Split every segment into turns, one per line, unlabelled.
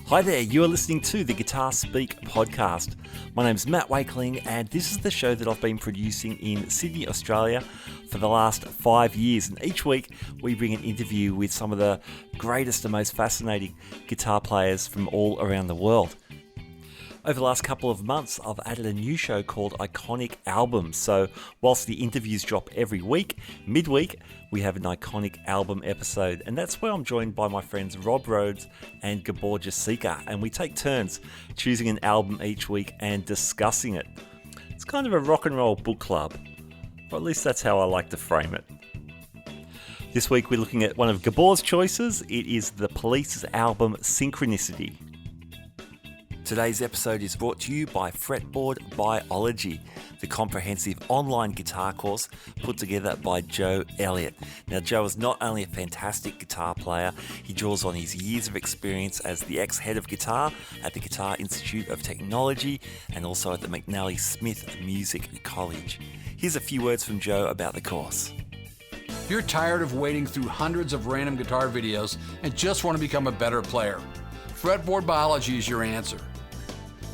Hi there, you are listening to the Guitar Speak podcast. My name's Matt Wakeling, and this is the show that I've been producing in Sydney, Australia for the last 5 years. And each week we bring an interview with some of the greatest and most fascinating guitar players from all around the world. Over the last couple of months, I've added a new show called Iconic Albums. So whilst the interviews drop every week, midweek, we have an Iconic Album episode. And that's where I'm joined by my friends Rhodes and Gabor, Josika. And we take turns choosing an album each week and discussing it. It's kind of a rock and roll book club, or at least that's how I like to frame it. This week we're looking at one of Gabor's choices. It is the Police's album Synchronicity. Today's episode is brought to you by Fretboard Biology, the comprehensive online guitar course put together by Joe Elliott. Now, Joe is not only a fantastic guitar player, he draws on his years of experience as the ex-head of guitar at the Guitar Institute of Technology and also at the McNally Smith Music College. Here's a few words from Joe about the course.
If you're tired of wading through hundreds of random guitar videos and just want to become a better player, Fretboard Biology is your answer.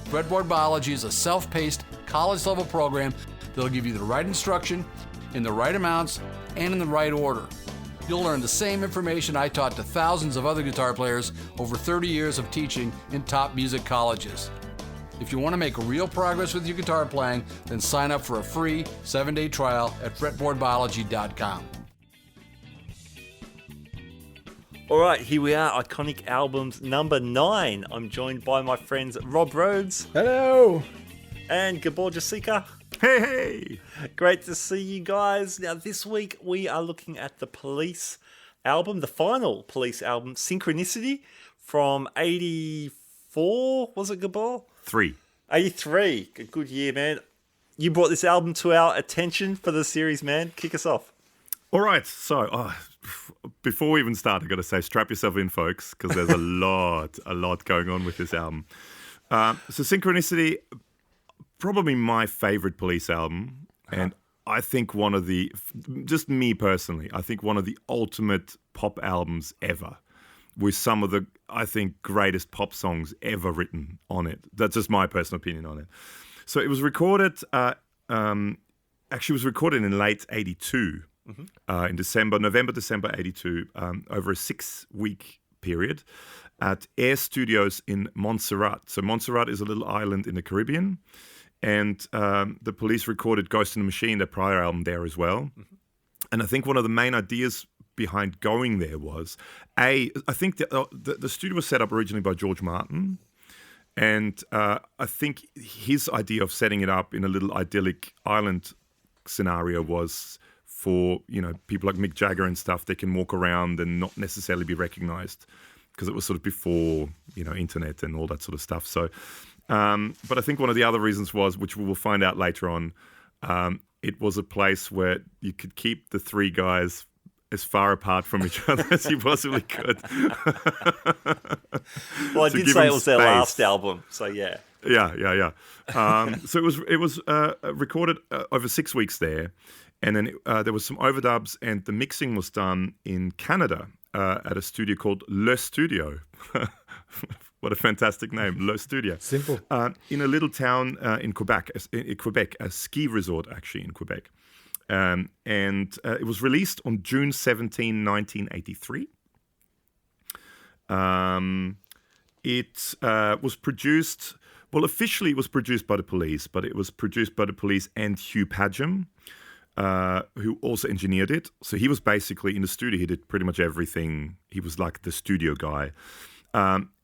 Fretboard Biology is a self-paced, college-level program that'll give you the right instruction, in the right amounts, and in the right order. You'll learn the same information I taught to thousands of other guitar players over 30 years of teaching in top music colleges. If you want to make real progress with your guitar playing, then sign up for a free 7-day trial at fretboardbiology.com.
All right, here we are, Iconic Albums number 9. I'm joined by my friends Rhodes.
Hello.
And Gabor, Josika.
Hey.
Great to see you guys. Now, this week we are looking at the Police album, the final Police album, Synchronicity, from 84, was it, Gabor? 83. A good year, man. You brought this album to our attention for the series, man. Kick us off.
All right, so before we even start, I've got to say, strap yourself in, folks, because there's a lot going on with this album. So Synchronicity, probably my favorite Police album, and I think one of the, just me personally, I think one of the ultimate pop albums ever, with some of the, I think, greatest pop songs ever written on it. That's just my personal opinion on it. So it was recorded, was recorded in late 82. In November-December 82, over a 6-week period at Air Studios in Montserrat. So Montserrat is a little island in the Caribbean, and the Police recorded Ghost in the Machine, their prior album, there as well. And I think one of the main ideas behind going there was, I think the studio was set up originally by George Martin, and I think his idea of setting it up in a little idyllic island scenario was for, people like Mick Jagger and stuff, they can walk around and not necessarily be recognized, because it was sort of before, internet and all that sort of stuff. So, but I think one of the other reasons was, which we will find out later on, it was a place where you could keep the three guys as far apart from each other as you possibly could.
Well, I did say it was their last album, so yeah.
Yeah. So it was recorded over 6 weeks there. And then there was some overdubs, and the mixing was done in Canada at a studio called Le Studio. What a fantastic name, Le Studio.
Simple.
In a little town in Quebec, a ski resort actually in Quebec. And it was released on June 17, 1983. It was produced, well, officially it was produced by the Police, but it was produced by the Police and Hugh Padgham, who also engineered it. So he was basically in the studio. He did pretty much everything. He was like the studio guy.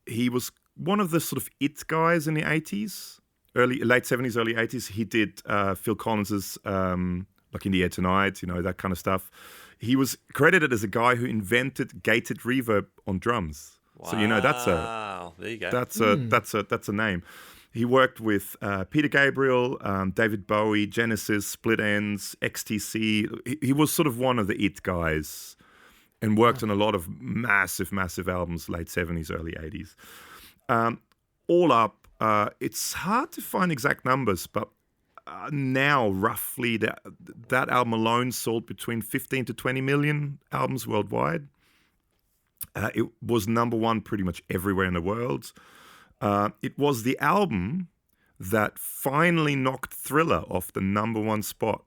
He was one of the sort of it guys in the 80s, late 70s, early 80s. He did Phil Collins's like In the Air Tonight, that kind of stuff. He was credited as a guy who invented gated reverb on drums.
Wow.
So
there you go.
That's a name. He worked with Peter Gabriel, David Bowie, Genesis, Split Enz, XTC. He was sort of one of the it guys and worked on a lot of massive albums, late 70s, early 80s. All up, it's hard to find exact numbers, but now roughly that album alone sold between 15 to 20 million albums worldwide. It was number one pretty much everywhere in the world. It was the album that finally knocked Thriller off the #1 spot.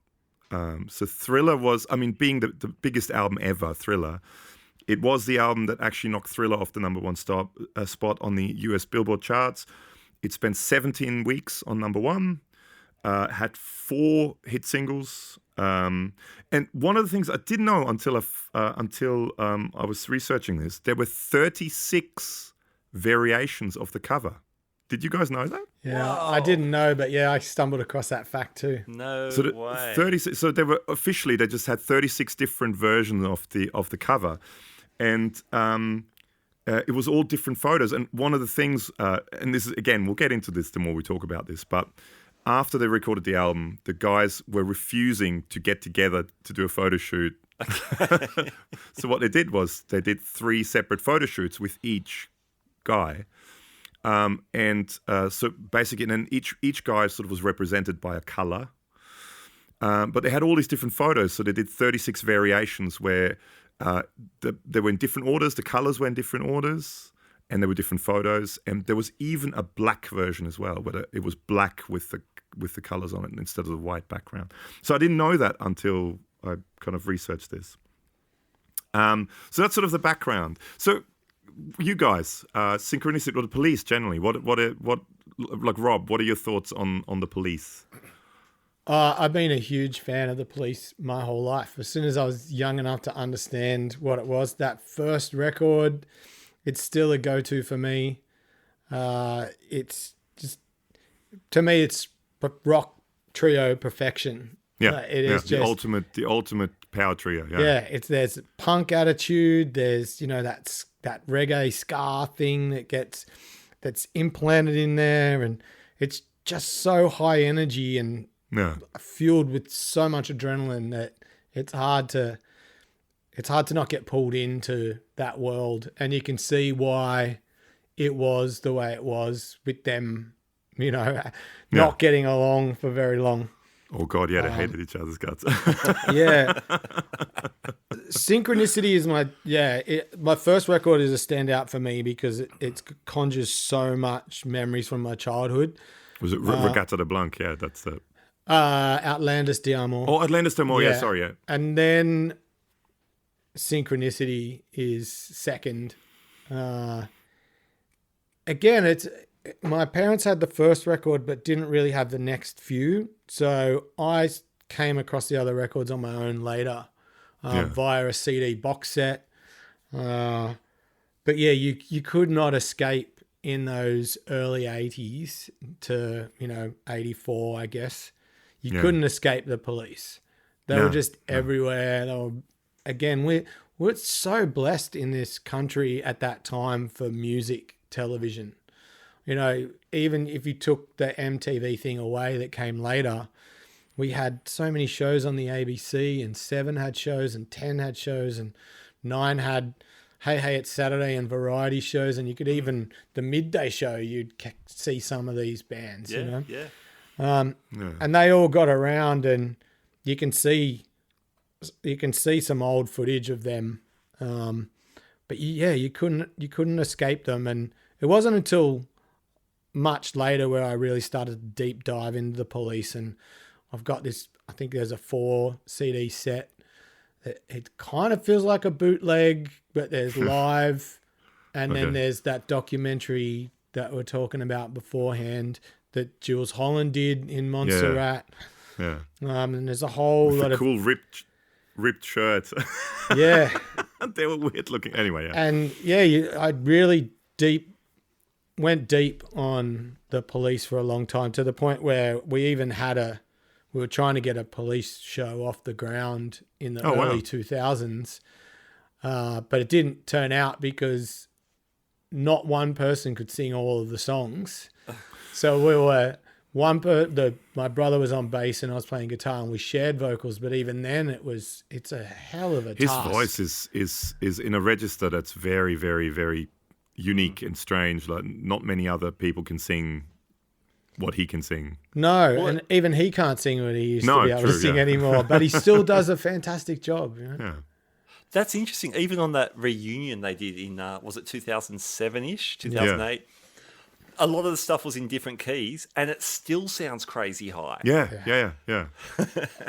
So Thriller was, being the biggest album ever, Thriller, it was the album that actually knocked Thriller off the #1 spot on the US Billboard charts. It spent 17 weeks on #1, had 4 hit singles. And one of the things I didn't know until I was researching this, there were 36 variations of the cover. Did you guys know that?
Yeah,
Wow.
I didn't know, but yeah, I stumbled across that fact too.
No way.
36. So they just had 36 different versions of the cover, and it was all different photos. And one of the things, and this is again, we'll get into this the more we talk about this, but after they recorded the album, the guys were refusing to get together to do a photo shoot. So what they did was they did 3 separate photo shoots with each guy. So basically, and then each guy sort of was represented by a color. But they had all these different photos. So they did 36 variations where they were in different orders. The colors were in different orders, and there were different photos. And there was even a black version as well, where it was black with the colors on it instead of the white background. So I didn't know that until I kind of researched this. So that's sort of the background. So you guys, Synchronicity or the Police generally, like Rob, what are your thoughts on the Police?
I've been a huge fan of the Police my whole life. As soon as I was young enough to understand what it was, that first record, it's still a go-to for me. It's just, to me, it's rock trio perfection.
Yeah,
it is
the
just
ultimate power trio. Yeah,
yeah. There's punk attitude. There's that reggae ska thing that's implanted in there, and it's just so high energy and fueled with so much adrenaline that it's hard to not get pulled into that world. And you can see why it was the way it was with them, not getting along for very long.
Oh God, yeah, they hated each other's guts.
Yeah. Synchronicity is my first record is a standout for me because it conjures so much memories from my childhood.
Was it Regatta de Blanc? Yeah, that's it.
Outlandis d'Amour.
Oh, Outlandis d'Amour, yeah, sorry, yeah.
And then Synchronicity is second. Again, my parents had the first record but didn't really have the next few. So I came across the other records on my own later via a CD box set. But yeah, you could not escape in those early 80s to, 84, I guess. You couldn't escape the Police. They were just everywhere. They were, again, we're so blessed in this country at that time for music television. Even if you took the MTV thing away that came later, we had so many shows on the ABC, and 7 had shows, and 10 had shows, and 9 had Hey It's Saturday and variety shows, and you could even, the midday show, you'd see some of these bands, And they all got around, and you can see some old footage of them. But you couldn't escape them, and it wasn't until much later where I really started to deep dive into the Police, and I've got this, I think there's a 4 CD set. It kind of feels like a bootleg, but there's live, and then there's that documentary that we're talking about beforehand that Jules Holland did in Montserrat.
Yeah.
And there's a whole lot of
cool ripped shirts.
Yeah.
They were weird looking. Anyway, yeah.
And I really went deep on the Police for a long time, to the point where we even had we were trying to get a Police show off the ground in the early 2000s. But it didn't turn out because not one person could sing all of the songs. So we were my brother was on bass and I was playing guitar, and we shared vocals, but even then it's a hell of a task.
His voice is in a register that's very, very, very unique and strange. Like, not many other people can sing what he can sing.
No, and even he can't sing what he used to be able to sing anymore, but he still does a fantastic job.
Yeah.
That's interesting. Even on that reunion they did in, was it 2007-ish, 2008? a lot of the stuff was in different keys, and it still sounds crazy high.
Yeah.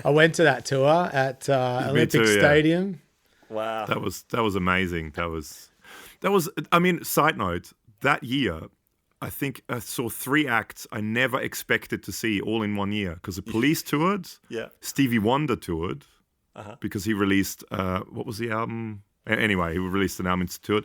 I went to that tour at Olympic Stadium.
Wow.
That was amazing. That was. I mean, side note, that year, I think I saw 3 acts I never expected to see all in one year, because the Police toured.
Yeah.
Stevie Wonder toured because he released what was the album? Anyway, he released an album and toured.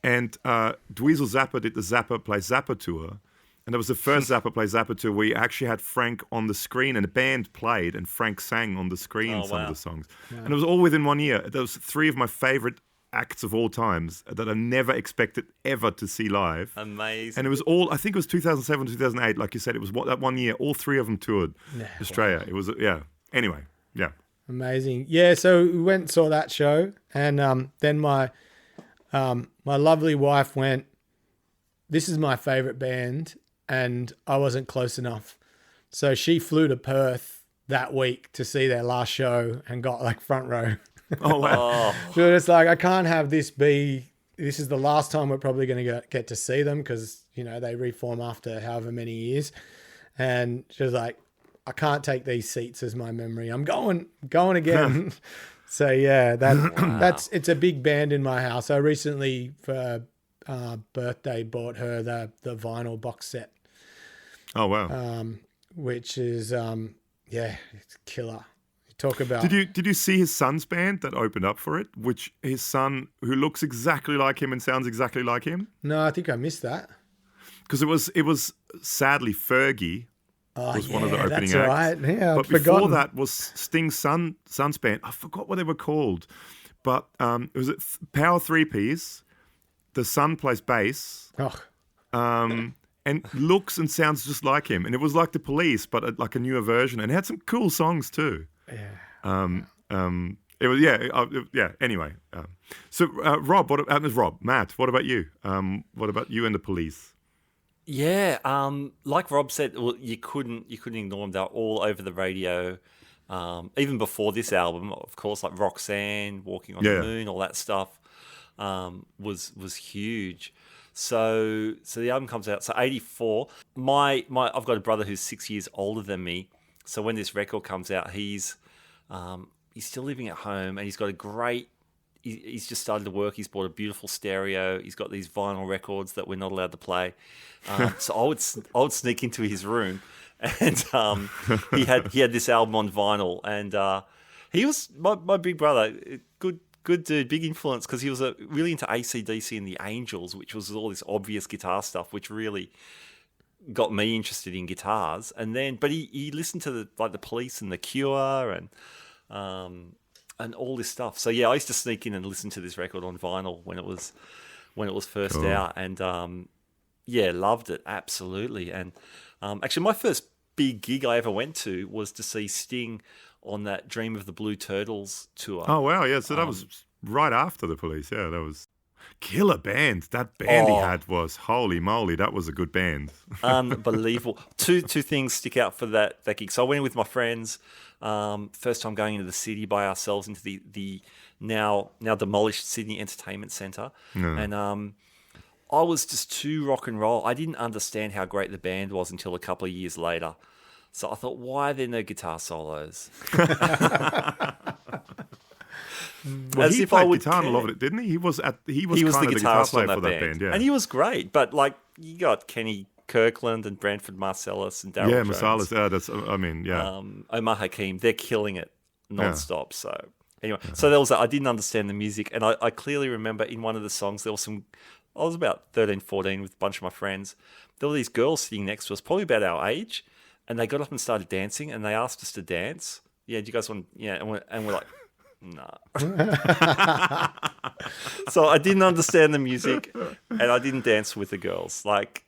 And Dweezil Zappa did the Zappa Plays Zappa tour. And that was the first Zappa Plays Zappa tour where you actually had Frank on the screen and the band played and Frank sang on the screen some of the songs. Yeah. And it was all within 1 year. Those 3 of my favorite acts of all times that I never expected ever to see live.
Amazing.
And it was all, I think it was 2007, 2008, like you said, it was that 1 year, all 3 of them toured Australia. Wow. It was, anyway, yeah.
Amazing. Yeah, so we went and saw that show, and then my lovely wife went, this is my favorite band, and I wasn't close enough. So she flew to Perth that week to see their last show and got like front row.
Oh, wow.
So it's like, I can't have this is the last time we're probably going to get to see them, because, you know, they reform after however many years. And she was like, I can't take these seats as my memory. I'm going again. So yeah, it's a big band in my house. I recently, for birthday, bought her the vinyl box set.
Oh wow!
Which is it's killer. Talk about.
Did you see his son's band that opened up for it? Which his son, who looks exactly like him and sounds exactly like him.
No, I think I missed that.
Because it was sadly Fergie. Was one of the opening acts.
Right. Yeah,
but before that was Sting's son's band. I forgot what they were called, but it was Power 3-piece. The son plays bass, and looks and sounds just like him. And it was like the Police, but like a newer version, and it had some cool songs too.
Yeah.
It was Anyway, so Matt, what about you? What about you and the Police?
Yeah, like Rob said, well, you couldn't ignore them. They were all over the radio. Even before this album, of course, like Roxanne, Walking on the Moon, all that stuff was huge. So the album comes out. So 84. I've got a brother who's 6 years older than me. So when this record comes out, he's still living at home, and he's got a great. He's just started to work. He's bought a beautiful stereo. He's got these vinyl records that we're not allowed to play. So I would sneak into his room, and he had this album on vinyl. And he was my big brother, good dude, big influence, because he was really into AC/DC and the Angels, which was all this obvious guitar stuff, which really got me interested in guitars. And then, but he listened to the Police and the Cure and all this stuff. So yeah, I used to sneak in and listen to this record on vinyl when it was first out, and loved it absolutely. And actually, my first big gig I ever went to was to see Sting on that Dream of the Blue Turtles tour.
Oh wow, yeah. So that was right after the Police. Yeah, that was killer band. That band he had was, holy moly, that was a good band.
Unbelievable. Two things stick out for that gig. So I went in with my friends. First time going into the city by ourselves, into the now demolished Sydney Entertainment Centre. And I was just too rock and roll. I didn't understand how great the band was until a couple of years later. So I thought, why are there no guitar solos?
Well, he played guitar in a lot of it, didn't he? He was kind of the guitar player for that band. Yeah.
And he was great. But like, you got Kenny Kirkland and Branford Marsalis and Darryl Jones.
Marsalis. That's. I mean, yeah.
Omar Hakim. They're killing it non-stop. So anyway, so there was. I didn't understand the music, and I clearly remember in one of the songs there was some. I was about 13, 14 with a bunch of my friends. There were these girls sitting next to us, probably about our age, and they got up and started dancing, and they asked us to dance. Yeah, do you guys want? Yeah, and we're like. No. So I didn't understand the music, and I didn't dance with the girls. Like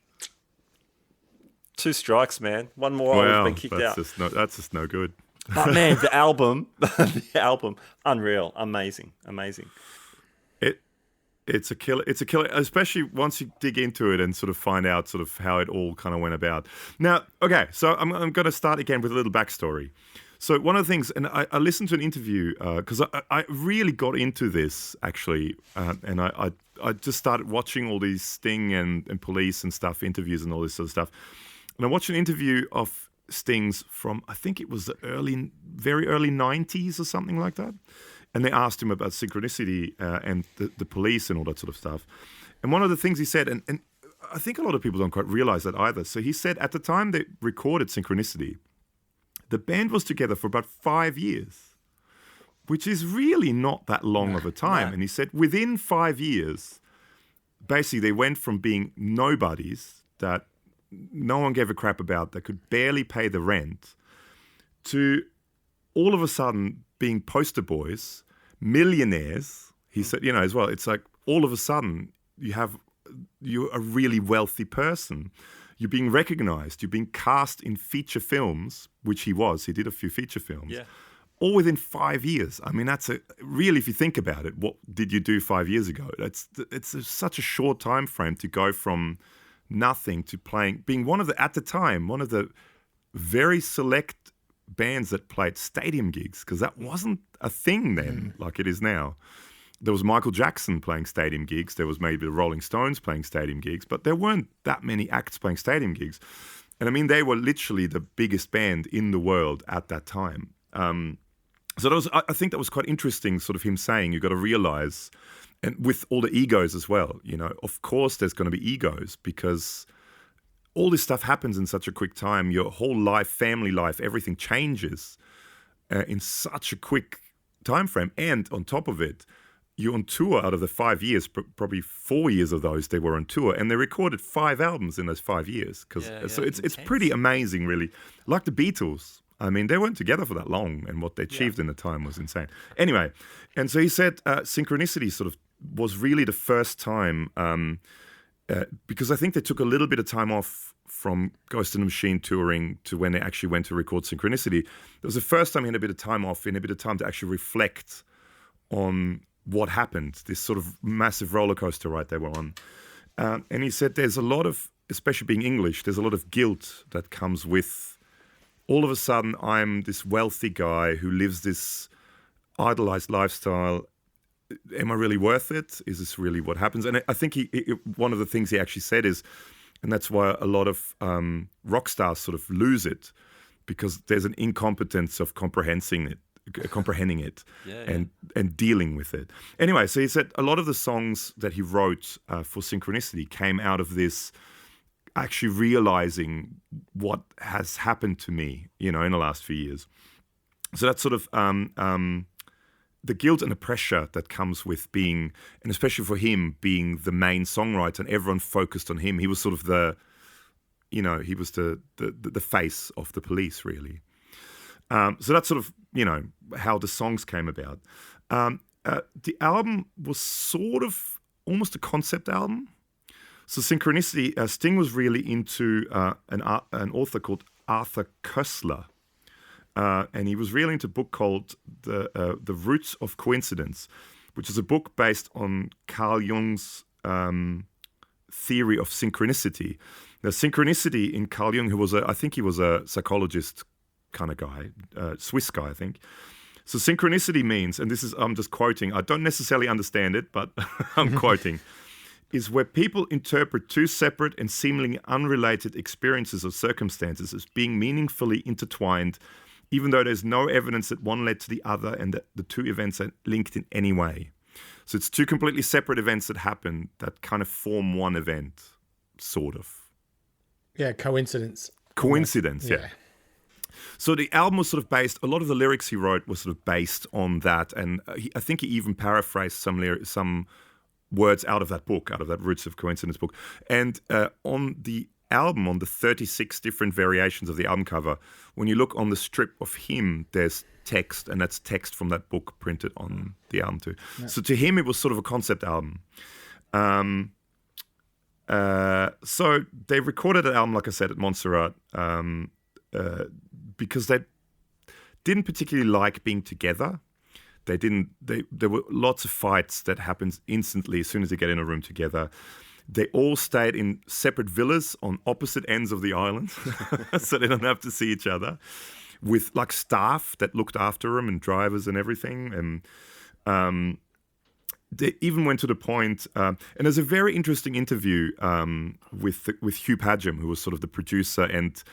2 strikes, man. One more, I would have been kicked out.
That's just no good.
But man, the album, unreal, amazing.
It's a killer. It's a killer, especially once you dig into it and sort of find out sort of how it all kind of went about. Now, okay, so I'm going to start again with a little backstory. So one of the things, and I listened to an interview because I really got into this actually, and I I just started watching all these Sting and Police and stuff, interviews and all this sort of stuff. And I watched an interview of Sting's from, I think it was the very early 90s or something like that. And they asked him about Synchronicity and the Police and all that sort of stuff. And one of the things he said, and I think a lot of people don't quite realize that either. So he said at the time they recorded Synchronicity, the band was together for about 5 years, which is really not that long of a time. And he said within 5 years, basically they went from being nobodies that no one gave a crap about, that could barely pay the rent, to all of a sudden being poster boys, millionaires. He said, as well, it's like all of a sudden you're a really wealthy person. You're being recognized. You're being cast in feature films, which he was. He did a few feature films. Yeah. All within 5 years. I mean, that's really, if you think about it, what did you do 5 years ago? It's such a short time frame to go from nothing to being one of the very select bands that played stadium gigs, because that wasn't a thing then like it is now. There was Michael Jackson playing stadium gigs. There was maybe the Rolling Stones playing stadium gigs, but there weren't that many acts playing stadium gigs. And I mean, they were literally the biggest band in the world at that time. So I think that was quite interesting, sort of him saying, you've got to realize, and with all the egos as well, of course there's going to be egos, because all this stuff happens in such a quick time. Your whole life, family life, everything changes in such a quick time frame. And on top of it, you're on tour out of the 5 years, probably 4 years of those they were on tour, and they recorded 5 albums in those 5 years. So it's pretty amazing, really. Like the Beatles. I mean, they weren't together for that long, and what they achieved in the time was insane. Anyway, and so he said Synchronicity sort of was really the first time, because I think they took a little bit of time off from Ghost in the Machine touring to when they actually went to record Synchronicity. It was the first time he had a bit of time off and a bit of time to actually reflect on what happened, this sort of massive roller coaster ride they were on. And he said there's a lot of, especially being English, there's a lot of guilt that comes with, all of a sudden I'm this wealthy guy who lives this idolized lifestyle. Am I really worth it? Is this really what happens? And I think one of the things he actually said is, and that's why a lot of rock stars sort of lose it, because there's an incompetence of comprehending it and dealing with it. Anyway, so he said a lot of the songs that he wrote for Synchronicity came out of this actually realizing what has happened to me, in the last few years. So that's sort of the guilt and the pressure that comes with being, and especially for him, being the main songwriter and everyone focused on him. He was sort of he was the face of the Police, really. So that's sort of, how the songs came about. The album was sort of almost a concept album. So Synchronicity, Sting was really into an author called Arthur Koestler. And he was really into a book called The Roots of Coincidence, which is a book based on Carl Jung's theory of synchronicity. Now, synchronicity in Carl Jung, I think he was a psychologist kind of guy, Swiss guy, I think. So synchronicity means, and I'm just quoting, I don't necessarily understand it, but I'm quoting, is where people interpret two separate and seemingly unrelated experiences or circumstances as being meaningfully intertwined, even though there's no evidence that one led to the other and that the two events are linked in any way. So it's two completely separate events that happen that kind of form one event, sort of.
Yeah, coincidence.
Coincidence, yeah. So the album was sort of based, a lot of the lyrics he wrote were sort of based on that. And I think he even paraphrased some words out of that book, out of that Roots of Coincidence book. And on the album, on the 36 different variations of the album cover, when you look on the strip of him, there's text, and that's text from that book printed on the album too. Yeah. So to him, it was sort of a concept album. So they recorded an album, like I said, at Montserrat, because they didn't particularly like being together. There were lots of fights that happened instantly as soon as they get in a room together. They all stayed in separate villas on opposite ends of the island, so they don't have to see each other, with like staff that looked after them and drivers and everything. And they even went to the point, and there's a very interesting interview with Hugh Padgham, who was sort of the producer and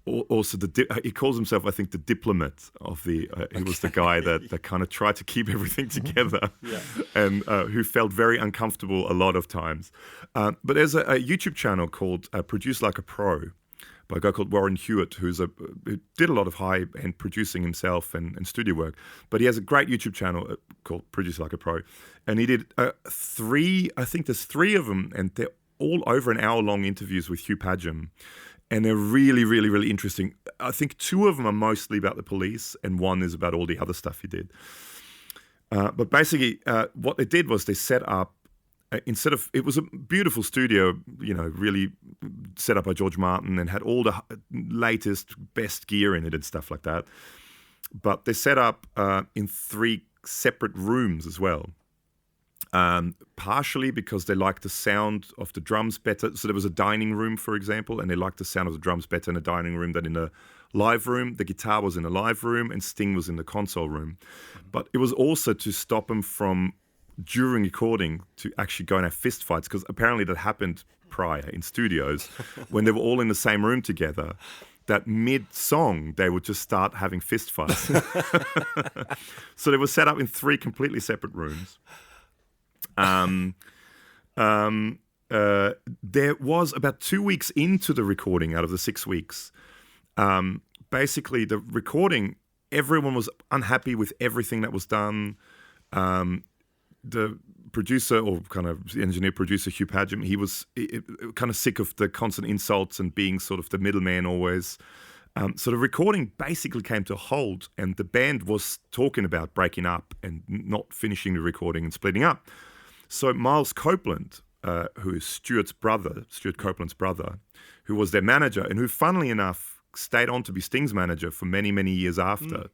also he calls himself, I think, the diplomat of the. He was the guy that kind of tried to keep everything together, and who felt very uncomfortable a lot of times. But there's a YouTube channel called Produce Like a Pro by a guy called Warren Hewitt, who did a lot of high-end producing himself and studio work. But he has a great YouTube channel called Produce Like a Pro. And he did I think there's 3 of them, and they're all over an hour-long interviews with Hugh Padgham. And they're really, really, really interesting. I think 2 of them are mostly about the police, and 1 is about all the other stuff he did. But basically, what they did was they set up, it was a beautiful studio, really set up by George Martin and had all the latest, best gear in it and stuff like that. But they set up in 3 separate rooms as well. Partially because they liked the sound of the drums better. So there was a dining room, for example, and they liked the sound of the drums better in a dining room than in a live room. The guitar was in a live room and Sting was in the console room. But it was also to stop them from, during recording, to actually go and have fist fights, because apparently that happened prior in studios when they were all in the same room together, that mid-song they would just start having fist fights. So they were set up in 3 completely separate rooms. There was about 2 weeks into the recording out of the 6 weeks. Basically, the recording, everyone was unhappy with everything that was done. The producer, or kind of engineer-producer, Hugh Padgham, he was kind of sick of the constant insults and being sort of the middleman always. So the recording basically came to a halt, and the band was talking about breaking up and not finishing the recording and splitting up. So Miles Copeland, who is Stuart Copeland's brother, who was their manager and who, funnily enough, stayed on to be Sting's manager for many, many years after,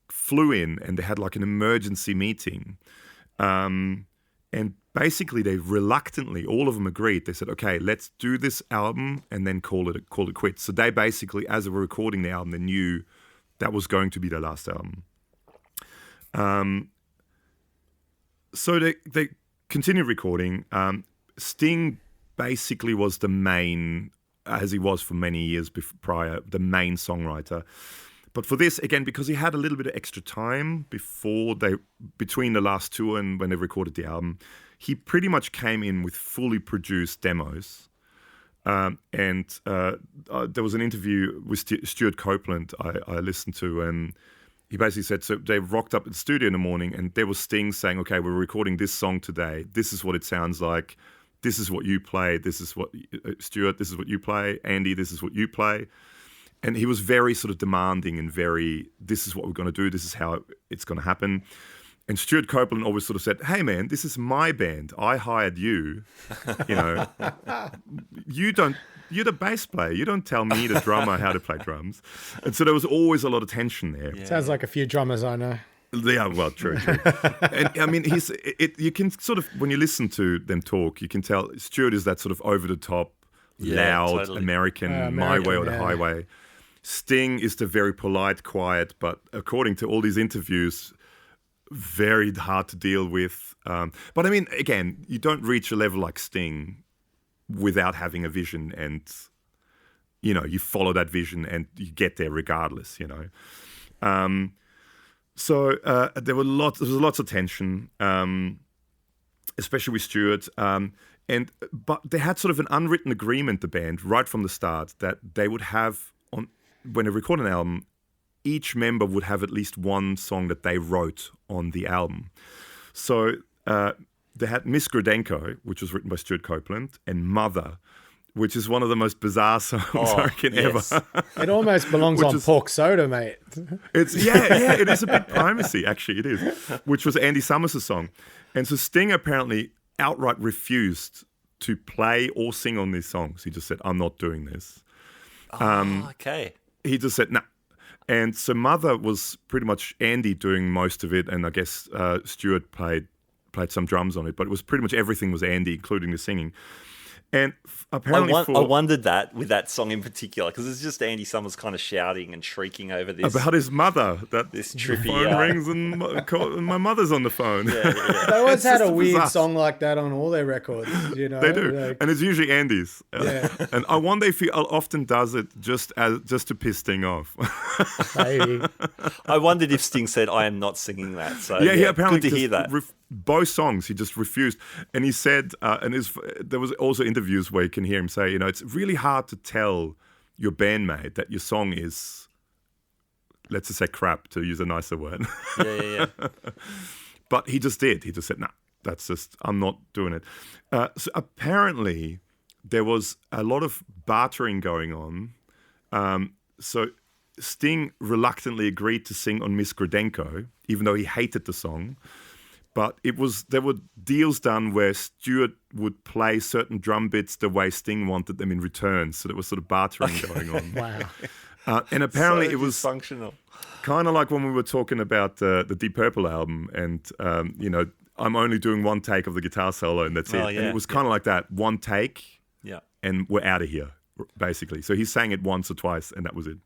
flew in, and they had like an emergency meeting. And basically they reluctantly, all of them agreed. They said, okay, let's do this album and then call it quits. So they basically, as they were recording the album, they knew that was going to be their last album. So they continued recording. Sting basically was the main, as he was for many years prior, the main songwriter. But for this, again, because he had a little bit of extra time between the last tour and when they recorded the album, he pretty much came in with fully produced demos. There was an interview with Stuart Copeland I listened to, and he basically said, so they rocked up at the studio in the morning and there was Sting saying, okay, we're recording this song today. This is what it sounds like. This is what you play. This is what, Stuart, this is what you play. Andy, this is what you play. And he was very sort of demanding and very, this is what we're going to do. This is how it's going to happen. And Stuart Copeland always sort of said, hey, man, this is my band. I hired you. You're the bass player. You don't tell me, the drummer, how to play drums. And so there was always a lot of tension there.
Yeah. Sounds like a few drummers I know.
Yeah, well, true. And I mean, you can sort of, when you listen to them talk, you can tell Stuart is that sort of over-the-top, loud, totally. American, my way or the highway. Sting is the very polite, quiet, but according to all these interviews, very hard to deal with. But I mean, again, you don't reach a level like Sting without having a vision, and you follow that vision and you get there regardless. So there was lots of tension, especially with Stuart. But they had sort of an unwritten agreement, the band, right from the start, that they would have when they record an album, each member would have at least one song that they wrote on the album. So they had Miss Gridenko, which was written by Stuart Copeland, and Mother, which is one of the most bizarre songs I reckon ever.
It almost belongs on Pork Soda, mate.
It is a bit primacy, actually, it is, which was Andy Summers' song. And so Sting apparently outright refused to play or sing on these songs. He just said, I'm not doing this.
Okay.
He just said, nah. And so Mother was pretty much Andy doing most of it, and I guess Stuart played some drums on it, but it was pretty much everything was Andy, including the singing. And apparently
I wondered that with that song in particular, because it's just Andy Summers kind of shouting and shrieking over this.
About his mother.
This trippy...
The phone rings and my mother's on the phone.
Yeah.
They always had a weird song like that on all their records, you know?
They do. And it's usually Andy's.
Yeah.
And I wonder if he often does it just to piss Sting off.
Maybe.
I wondered if Sting said, I am not singing that. So
he apparently
good to hear that.
Both songs, he just refused. And he said, there was also interviews where you can hear him say, it's really hard to tell your bandmate that your song is, let's just say crap, to use a nicer word.
Yeah.
But he just did. He just said, I'm not doing it. So apparently there was a lot of bartering going on. So Sting reluctantly agreed to sing on Miss Gridenko, even though he hated the song. But there were deals done where Stewart would play certain drum bits the way Sting wanted them in return. So there was sort of bartering going on.
Wow.
And apparently
So
it was
functional.
kind of like when we were talking about the Deep Purple album and, I'm only doing one take of the guitar solo and that's it.
Yeah,
and it was kind of like that, one take and we're out of here, basically. So he sang it once or twice and that was it.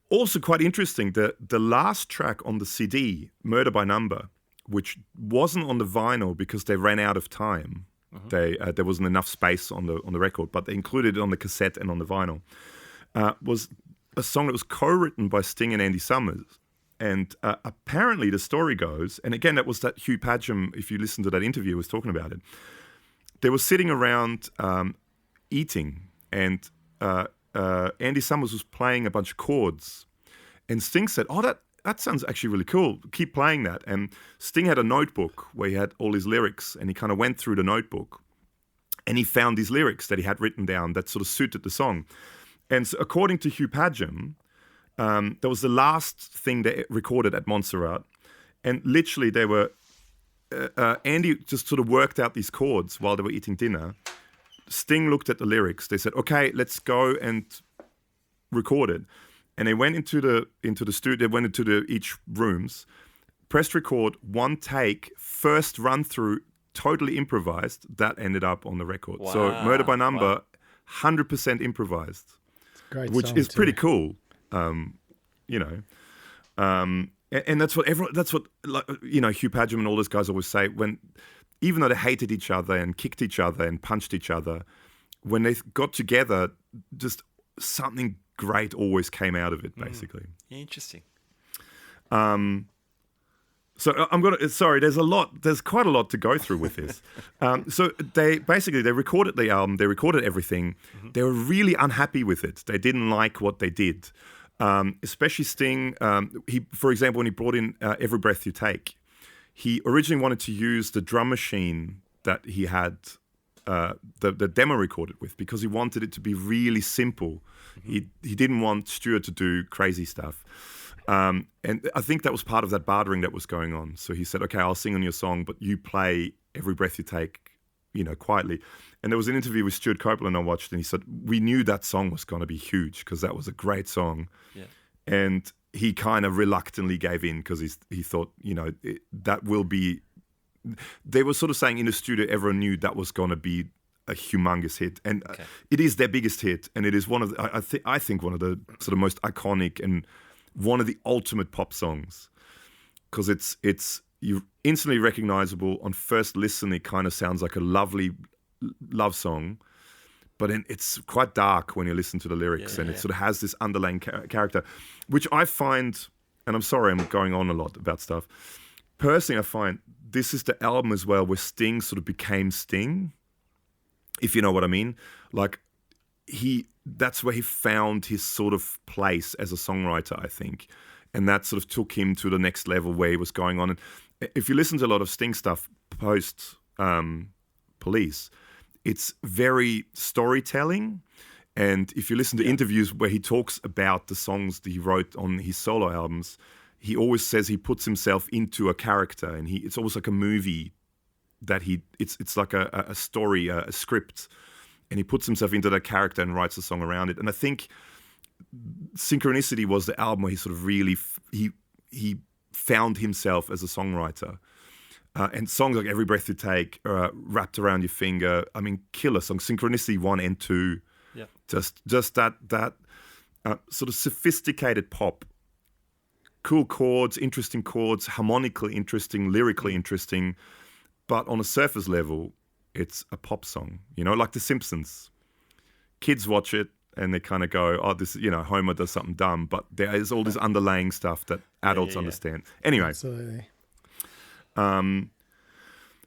Also quite interesting, the last track on the CD, Murder by Number, which wasn't on the vinyl because they ran out of time. There wasn't enough space on the record, but they included it on the cassette and on the vinyl, was a song that was co-written by Sting and Andy Summers. And apparently the story goes, and again, that was that Hugh Padgham, if you listen to that interview, was talking about it. They were sitting around eating and Andy Summers was playing a bunch of chords and Sting said, that sounds actually really cool. Keep playing that. And Sting had a notebook where he had all his lyrics and he kind of went through the notebook and he found these lyrics that he had written down that sort of suited the song. And so according to Hugh Padgham, that was the last thing they recorded at Montserrat. And literally they were, Andy just sort of worked out these chords while they were eating dinner. Sting looked at the lyrics. They said, okay, let's go and record it. And they went into the studio, they went into each rooms, pressed record, one take, first run through, totally improvised. That ended up on the record.
Wow.
So Murder by Number, 100% improvised, which is pretty cool. And that's what Hugh Padgham and all those guys always say, even though they hated each other and kicked each other and punched each other, when they got together, just something great always came out of it, basically.
Interesting.
So there's quite a lot to go through with this. So they recorded the album, they recorded everything. They were really unhappy with it. They didn't like what they did. Especially Sting, for example, when he brought in Every Breath You Take, he originally wanted to use the drum machine that he had the demo recorded with because he wanted it to be really simple. He didn't want Stewart to do crazy stuff. And I think that was part of that bartering that was going on. So he said, okay, I'll sing on your song, but you play Every Breath You Take, quietly. And there was an interview with Stuart Copeland I watched, and he said, we knew that song was going to be huge because that was a great song. Yeah. And he kind of reluctantly gave in because he thought, that will be... They were sort of saying in the studio, everyone knew that was going to be a humongous hit. And it is their biggest hit. And it is one of the, I think one of the sort of most iconic and one of the ultimate pop songs. Because it's you instantly recognizable. On first listen, it kind of sounds like a lovely love song. But it's quite dark when you listen to the lyrics, and it sort of has this underlying character, which I find, and I'm sorry I'm going on a lot about stuff. Personally, I find this is the album as well where Sting sort of became Sting, if you know what I mean. Like, that's where he found his sort of place as a songwriter, I think. And that sort of took him to the next level where he was going on. And if you listen to a lot of Sting stuff post Police, it's very storytelling. And if you listen to interviews where he talks about the songs that he wrote on his solo albums, he always says he puts himself into a character, and it's almost like a movie that it's like a story, a script, and he puts himself into that character and writes a song around it. And I think Synchronicity was the album where he sort of really he found himself as a songwriter. And songs like Every Breath You Take, Wrapped Around Your Finger. I mean, killer songs. Synchronicity 1 and 2.
Yeah.
Just that sort of sophisticated pop. Cool chords, interesting chords, harmonically interesting, lyrically interesting. But on a surface level, it's a pop song. You know, like The Simpsons. Kids watch it and they kind of go, oh, this, you know, Homer does something dumb. But there is all this underlying stuff that adults understand. Anyway.
Absolutely.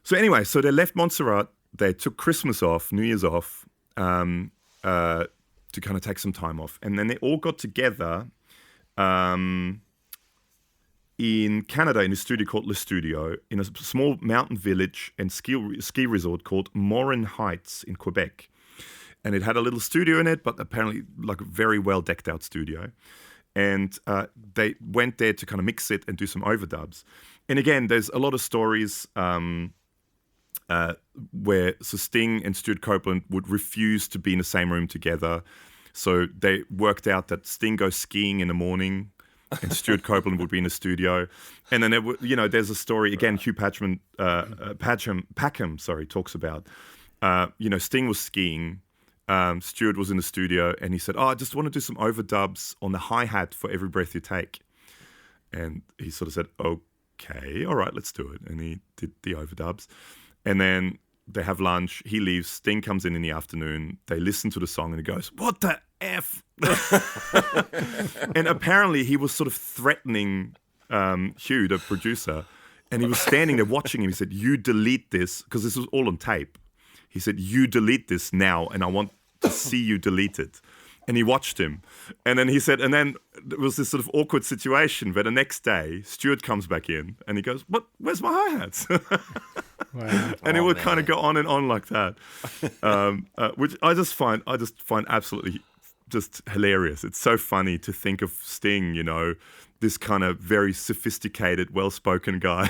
So they left Montserrat. They took Christmas off, New Year's off, to kind of take some time off. And then they all got together in Canada in a studio called Le Studio, in a small mountain village and ski resort called Morin Heights in Quebec. And it had a little studio in it, but apparently like a very well decked out studio. And they went there to kind of mix it and do some overdubs. And again, there's a lot of stories where Sting and Stuart Copeland would refuse to be in the same room together. So they worked out that Sting goes skiing in the morning and Stuart Copeland would be in the studio. And then, there's a story, again, Hugh Packham talks about, Sting was skiing, Stuart was in the studio, and he said, I just want to do some overdubs on the hi-hat for Every Breath You Take. And he sort of said, okay, all right, let's do it. And he did the overdubs. And then they have lunch. He leaves. Sting comes in the afternoon. They listen to the song and he goes, what the F? And apparently he was sort of threatening Hugh, the producer. And he was standing there watching him. He said, you delete this, because this was all on tape. He said, you delete this now and I want to see you delete it. And he watched him. And then he said, and then there was this sort of awkward situation where the next day, Stuart comes back in and he goes, what? Where's my hi-hats?
Wow.
And it would kind of go on and on like that, which I just find absolutely just hilarious. It's so funny to think of Sting, this kind of very sophisticated, well-spoken guy.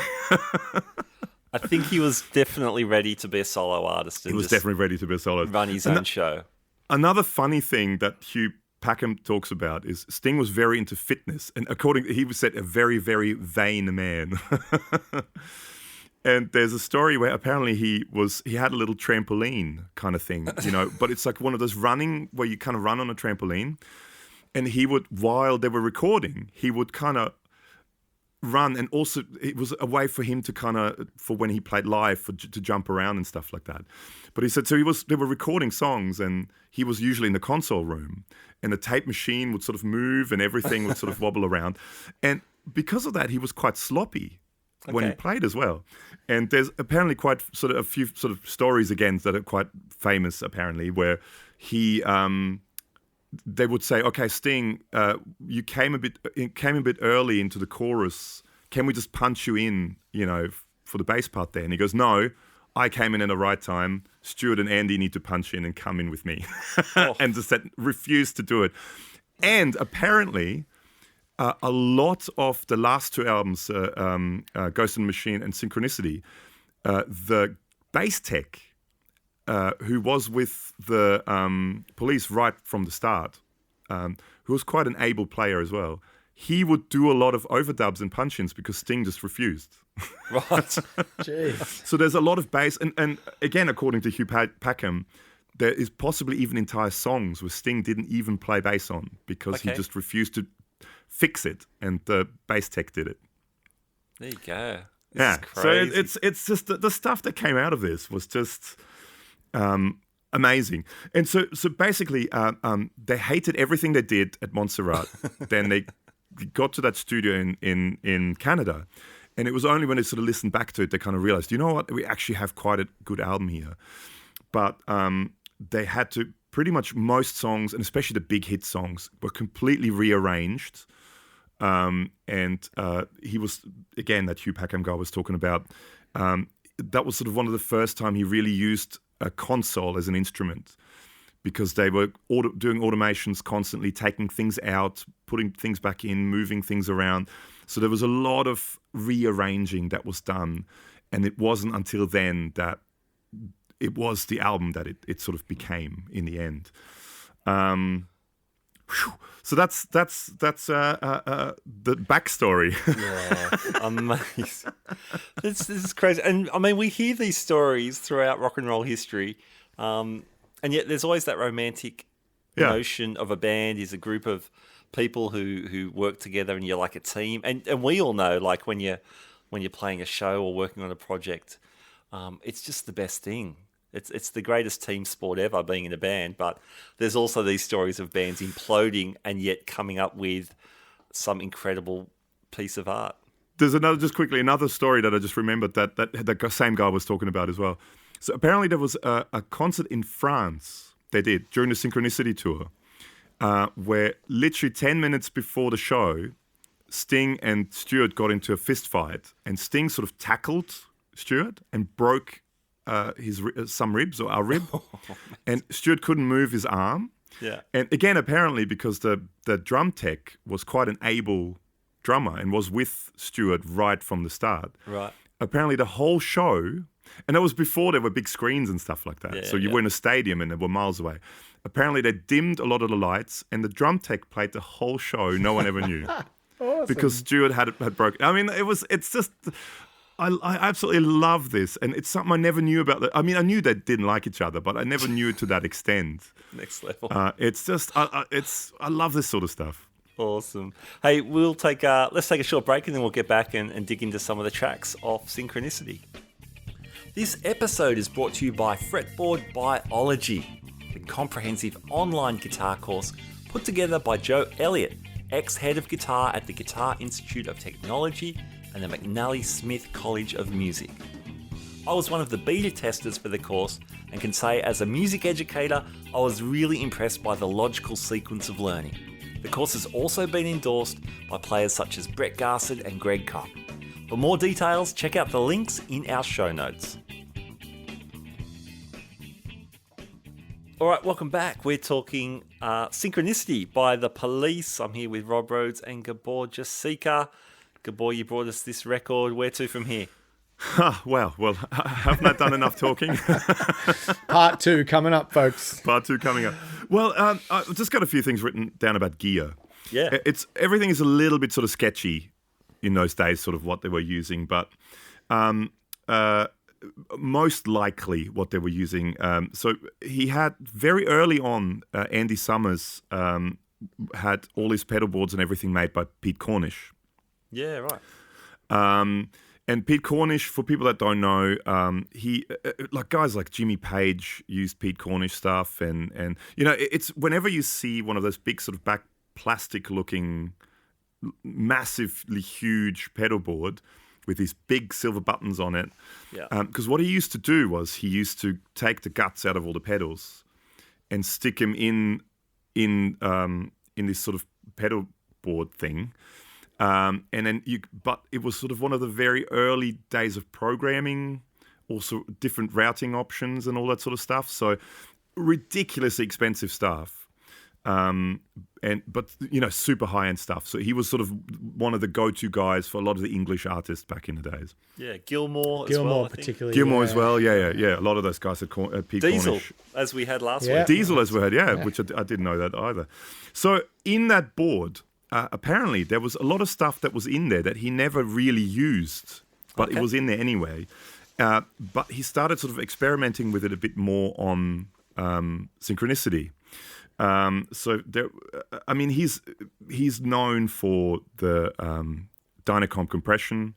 I think he was definitely ready to be a solo artist.
He was definitely ready to be a solo artist.
Run his own show.
Another funny thing that Hugh Packham talks about is Sting was very into fitness, and he was said a very, very vain man. And there's a story where apparently he had a little trampoline kind of thing, but it's like one of those running where you kind of run on a trampoline, and he would, while they were recording, he would kind of run, and also it was a way for him to for when he played live to jump around and stuff like that. But he said they were recording songs and he was usually in the console room and the tape machine would sort of move and everything would sort of wobble around, and because of that he was quite sloppy when he played as well. And there's apparently quite sort of a few sort of stories again that are quite famous apparently, where he they would say, okay, Sting, you came a bit early into the chorus. Can we just punch you in, for the bass part there? And he goes, no, I came in at the right time. Stuart and Andy need to punch in and come in with me. And just refused to do it. And apparently, a lot of the last two albums, Ghost in the Machine and Synchronicity, the bass tech, who was with the Police right from the start, who was quite an able player as well, he would do a lot of overdubs and punch-ins because Sting just refused.
Right.
Jeez.
So there's a lot of bass. And again, according to Hugh Packham, there is possibly even entire songs where Sting didn't even play bass on because he just refused to fix it, and the bass tech did it.
There you go.
This is crazy. So it's just the stuff that came out of this was just amazing. And so basically, they hated everything they did at Montserrat. Then they got to that studio in Canada, and it was only when they sort of listened back to it they kind of realized, you know what, we actually have quite a good album here. But they had to pretty much most songs, and especially the big hit songs, were completely rearranged. And he was, again, that Hugh Packham guy was talking about, that was sort of one of the first time he really used a console as an instrument, because they were doing automations constantly, taking things out, putting things back in, moving things around. So there was a lot of rearranging that was done, and it wasn't until then that it was the album that it sort of became in the end. Whew. So that's the backstory.
Yeah, amazing. This is crazy. And I mean, we hear these stories throughout rock and roll history, and yet there's always that romantic notion of a band is a group of people who work together and you're like a team. And we all know, like when you're playing a show or working on a project, it's just the best thing. It's the greatest team sport ever, being in a band. But there's also these stories of bands imploding and yet coming up with some incredible piece of art.
There's another story that I just remembered that the same guy was talking about as well. So apparently there was a concert in France they did during the Synchronicity tour, where literally 10 minutes before the show, Sting and Stewart got into a fist fight, and Sting sort of tackled Stewart and broke some ribs or our rib, and Stewart couldn't move his arm.
Yeah. And
again, apparently because the drum tech was quite an able drummer and was with Stewart right from the start.
Right.
Apparently the whole show, and that was before there were big screens and stuff like that.
Yeah,
so you were in a stadium and they were miles away. Apparently they dimmed a lot of the lights and the drum tech played the whole show. No one ever knew.
Awesome.
Because Stewart had broken. I mean, it's just... I absolutely love this, and it's something I never knew about. I mean, I knew they didn't like each other, but I never knew it to that extent.
Next level.
It's just, I love this sort of stuff.
Awesome. Hey, let's take a short break and then we'll get back and dig into some of the tracks of Synchronicity. This episode is brought to you by Fretboard Biology, the comprehensive online guitar course put together by Joe Elliott, ex-head of guitar at the Guitar Institute of Technology and the McNally Smith College of Music. I was one of the beta testers for the course and can say as a music educator, I was really impressed by the logical sequence of learning. The course has also been endorsed by players such as Brett Garsed and Greg Koch. For more details, check out the links in our show notes. All right, welcome back. We're talking Synchronicity by The Police. I'm here with Rob Rhodes and Gabor Josika. Gabor, you brought us this record. Where to from here?
Well, haven't I done enough talking?
Part 2 coming up, folks.
Part 2 coming up. Well, I've just got a few things written down about gear.
Yeah.
Everything is a little bit sort of sketchy in those days, sort of what they were using, but most likely what they were using. So he had very early on, Andy Summers had all his pedal boards and everything made by Pete Cornish.
Yeah, right.
And Pete Cornish, for people that don't know, he like guys like Jimmy Page used Pete Cornish stuff, and you know, it's whenever you see one of those big sort of back plastic-looking, massively huge pedal board with these big silver buttons on it, because what he used to do was he used to take the guts out of all the pedals and stick them in this sort of pedal board thing. And then but it was sort of one of the very early days of programming, also different routing options and all that sort of stuff. So ridiculously expensive stuff, but you know, super high end stuff. So he was sort of one of the go-to guys for a lot of the English artists back in the days.
Yeah, Gilmour as well.
Particularly.
Gilmour as well. Yeah. A lot of those guys had Pete
Diesel,
Cornish.
as we had last week.
Diesel, as we had, which I didn't know that either. So in that board. Apparently, there was a lot of stuff that was in there that he never really used, but it was in there anyway. But he started sort of experimenting with it a bit more on Synchronicity. So there, I mean, he's known for the Dynacomp compression,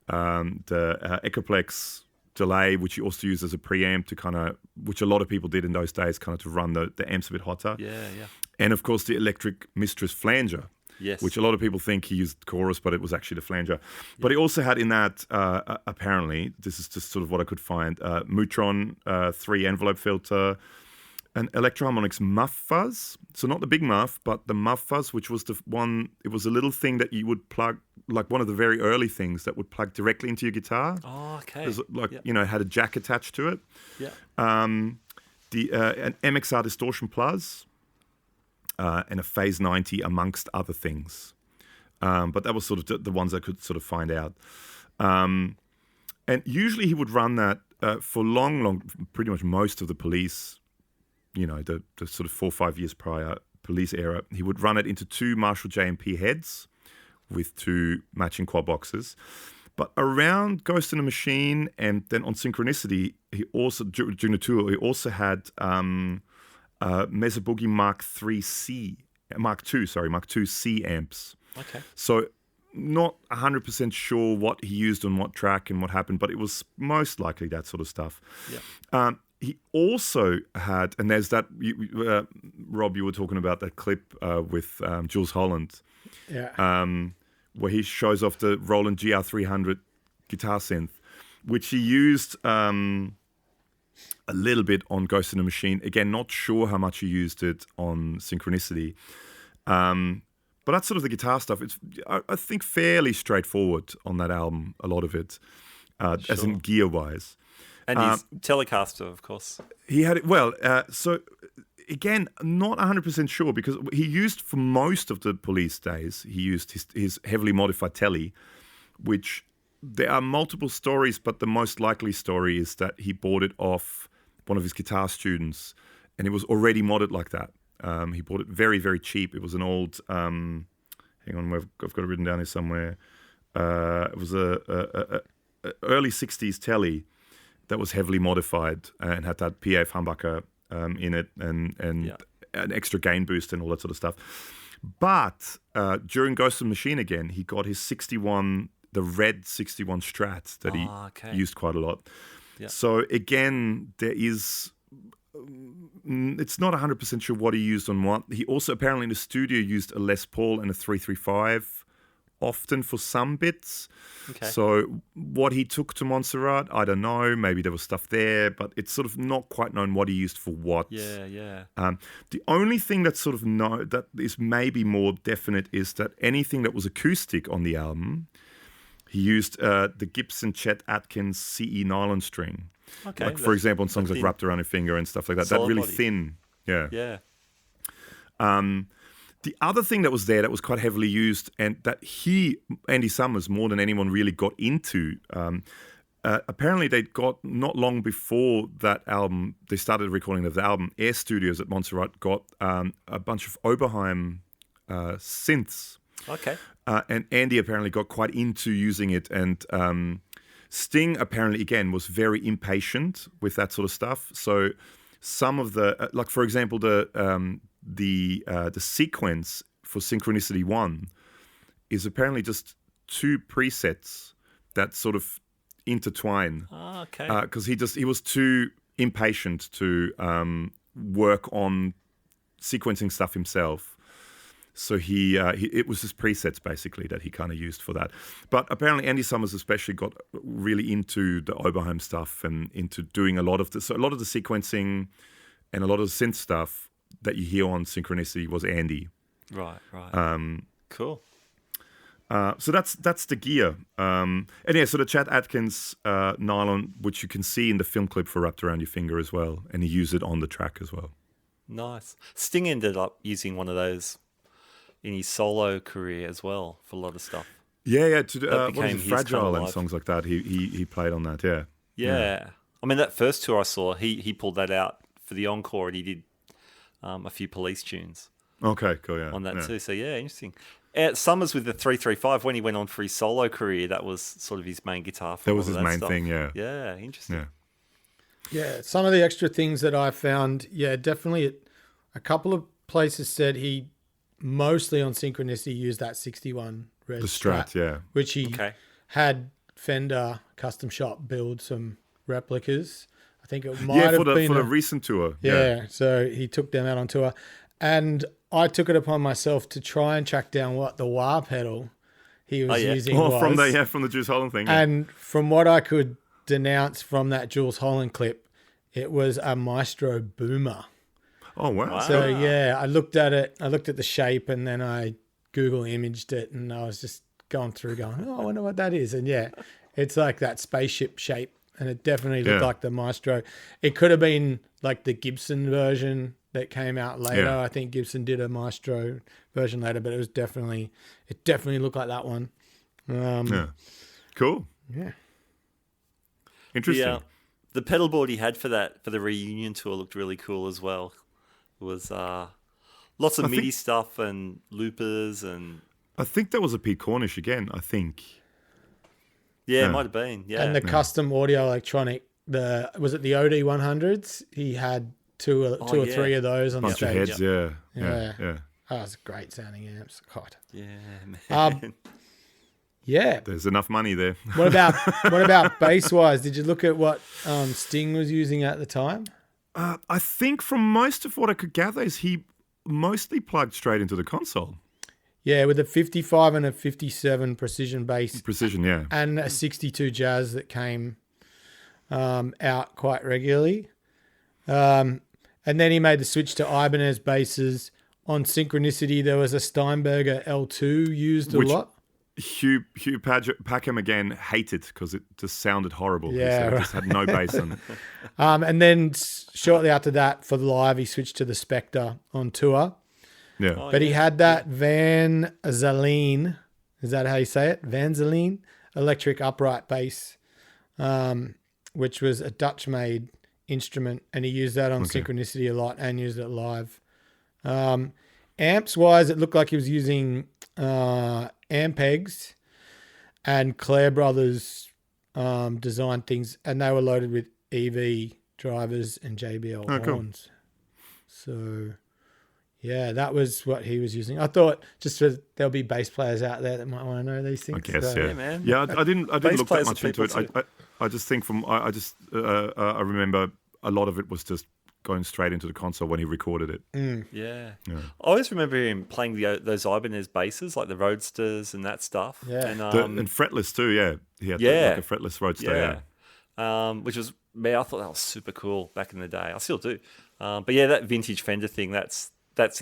the Echoplex delay, which he also used as a preamp to kind of, which a lot of people did in those days, kind of to run the amps a bit hotter.
Yeah.
And of course, the Electric Mistress flanger.
Yes.
Which a lot of people think he used chorus, but it was actually the flanger. But he also had in that, apparently, this is just sort of what I could find, Mutron 3 envelope filter, an Electro-Harmonix muff fuzz. So not the big muff, but the muff fuzz, which was the one, it was a little thing that you would plug, like one of the very early things that would plug directly into your guitar.
Oh, okay.
It was like, you know, it had a jack attached to it.
Yeah.
An MXR Distortion Plus. And a Phase 90 amongst other things. But that was sort of the ones I could sort of find out. And usually he would run that for long, pretty much most of the Police, you know, the sort of 4 or 5 years prior police era, he would run it into 2 Marshall J&P heads with 2 matching quad boxes. But around Ghost in the Machine and then on Synchronicity, he also, during the tour, he also had Mesa Boogie Mark II C amps.
Okay.
So not 100% sure what he used on what track and what happened, but it was most likely that sort of stuff.
Yeah.
He also had, and there's that, Rob, you were talking about that clip with Jules Holland.
Yeah.
Where he shows off the Roland GR300 guitar synth, which he used a little bit on Ghost in the Machine. Again, not sure how much he used it on Synchronicity. But that's sort of the guitar stuff. It's, I think, fairly straightforward on that album, a lot of it, as in gear-wise.
And his Telecaster, of course.
He had it, well, so again, not 100% sure because he used for most of the police days, he used his heavily modified Tele, which there are multiple stories, but the most likely story is that he bought it off one of his guitar students and it was already modded like that. He bought it very, very cheap. It was an old, hang on, I've got it written down here somewhere. It was a early 60s Tele that was heavily modified and had that PA humbucker in it and an extra gain boost and all that sort of stuff. But during Ghost of the Machine again, he got his 61, the red 61 Strat that he used quite a lot.
Yeah.
So again, there is, it's not 100% sure what he used on what. He also apparently in the studio used a Les Paul and a 335 often for some bits.
Okay.
So what he took to Montserrat, I don't know. Maybe there was stuff there, but it's sort of not quite known what he used for what.
Yeah.
The only thing that's sort of that is maybe more definite is that anything that was acoustic on the album, he used the Gibson Chet Atkins CE nylon string.
Okay.
Like, for example, on songs like Wrapped Around Your Finger and stuff like that. That really
body.
thin. Yeah.
Yeah.
The other thing that was there that was quite heavily used and that Andy Summers, more than anyone really got into, apparently they got, not long before that album, they started recording of the album, Air Studios at Montserrat got a bunch of Oberheim synths.
Okay.
And Andy apparently got quite into using it. And Sting apparently, again, was very impatient with that sort of stuff. So some of the, like for example, the sequence for Synchronicity 1 is apparently just 2 presets that sort of intertwine.
Okay.
Because he was too impatient to work on sequencing stuff himself. So it was just presets basically that he kind of used for that. But apparently Andy Summers especially got really into the Oberheim stuff and into doing a lot of the sequencing and a lot of the synth stuff that you hear on Synchronicity was Andy.
Right. Cool.
So that's the gear. And yeah, so the Chet Atkins nylon, which you can see in the film clip for Wrapped Around Your Finger as well, and he used it on the track as well.
Nice. Sting ended up using one of those in his solo career as well for a lot of stuff.
Yeah. What is it,
his
Fragile
kind of
and
life.
songs like that. He played on that. Yeah.
Yeah. I mean, that first tour I saw, he pulled that out for the encore, and he did a few Police tunes.
Okay, cool. Yeah.
On that too. So yeah, interesting. Summers with the 335, when he went on for his solo career, that was sort of his main guitar. For
that was his main
stuff.
thing. Yeah.
Yeah. Interesting.
Yeah.
Yeah, some of the extra things that I found, definitely a couple of places said he mostly on Synchronicity used that 61 red
The Strat, yeah.
which he had Fender Custom Shop build some replicas. I think it might have been
for the recent tour.
Yeah, so he took them out on tour. And I took it upon myself to try and track down what the wah pedal he was using was.
From the Jules Holland thing. Yeah.
And from what I could denounce from that Jules Holland clip, it was a Maestro Boomer.
Oh, wow.
So, yeah, I looked at it. I looked at the shape and then I Google imaged it and I was just going through going, I wonder what that is. And, yeah, it's like that spaceship shape and it definitely looked like the Maestro. It could have been like the Gibson version that came out later.
Yeah.
I think Gibson did a Maestro version later, but it definitely looked like that one.
Yeah. Cool.
Yeah.
Interesting.
The pedal board he had for the reunion tour looked really cool as well. It was Lots of MIDI stuff and loopers and...
I think that was a Pete Cornish again, I think.
Yeah, it might have been. Yeah.
And the custom audio electronic, was it the OD100s? He had two or three of those on
Bunch
stage.
of heads, yeah.
Oh, it's great sounding amps. God.
Yeah, man.
Yeah.
There's enough money there.
What about bass wise? Did you look at what Sting was using at the time?
I think from most of what I could gather is he mostly plugged straight into the console.
Yeah, with a 55 and a 57 precision bass.
Precision, yeah.
And a 62 jazz that came out quite regularly. And then he made the switch to Ibanez basses. On Synchronicity, there was a Steinberger L2 used a lot.
Hugh Packham again hated because it just sounded horrible.
Yeah,
it just had no bass on it.
And then shortly after that, for the live, he switched to the Spectre on tour.
Yeah.
But he had that Van Zelen, is that how you say it? Van Zelen electric upright bass, which was a Dutch-made instrument, and he used that on Synchronicity a lot and used it live. Amps-wise, it looked like he was using Ampegs, and Clare Brothers designed things, and they were loaded with EV drivers and JBL horns. So... yeah, that was what he was using. I thought there'll be bass players out there that might want to know these things.
I guess, yeah,
man.
Yeah, I didn't look that much into it.
Too.
I just think I remember a lot of it was just going straight into the console when he recorded it.
Yeah. I always remember him playing those Ibanez basses, like the Roadsters and that stuff.
Yeah.
And fretless too, yeah. He had like a fretless Roadster,
which was, man, I thought that was super cool back in the day. I still do. But yeah, that vintage Fender thing, that's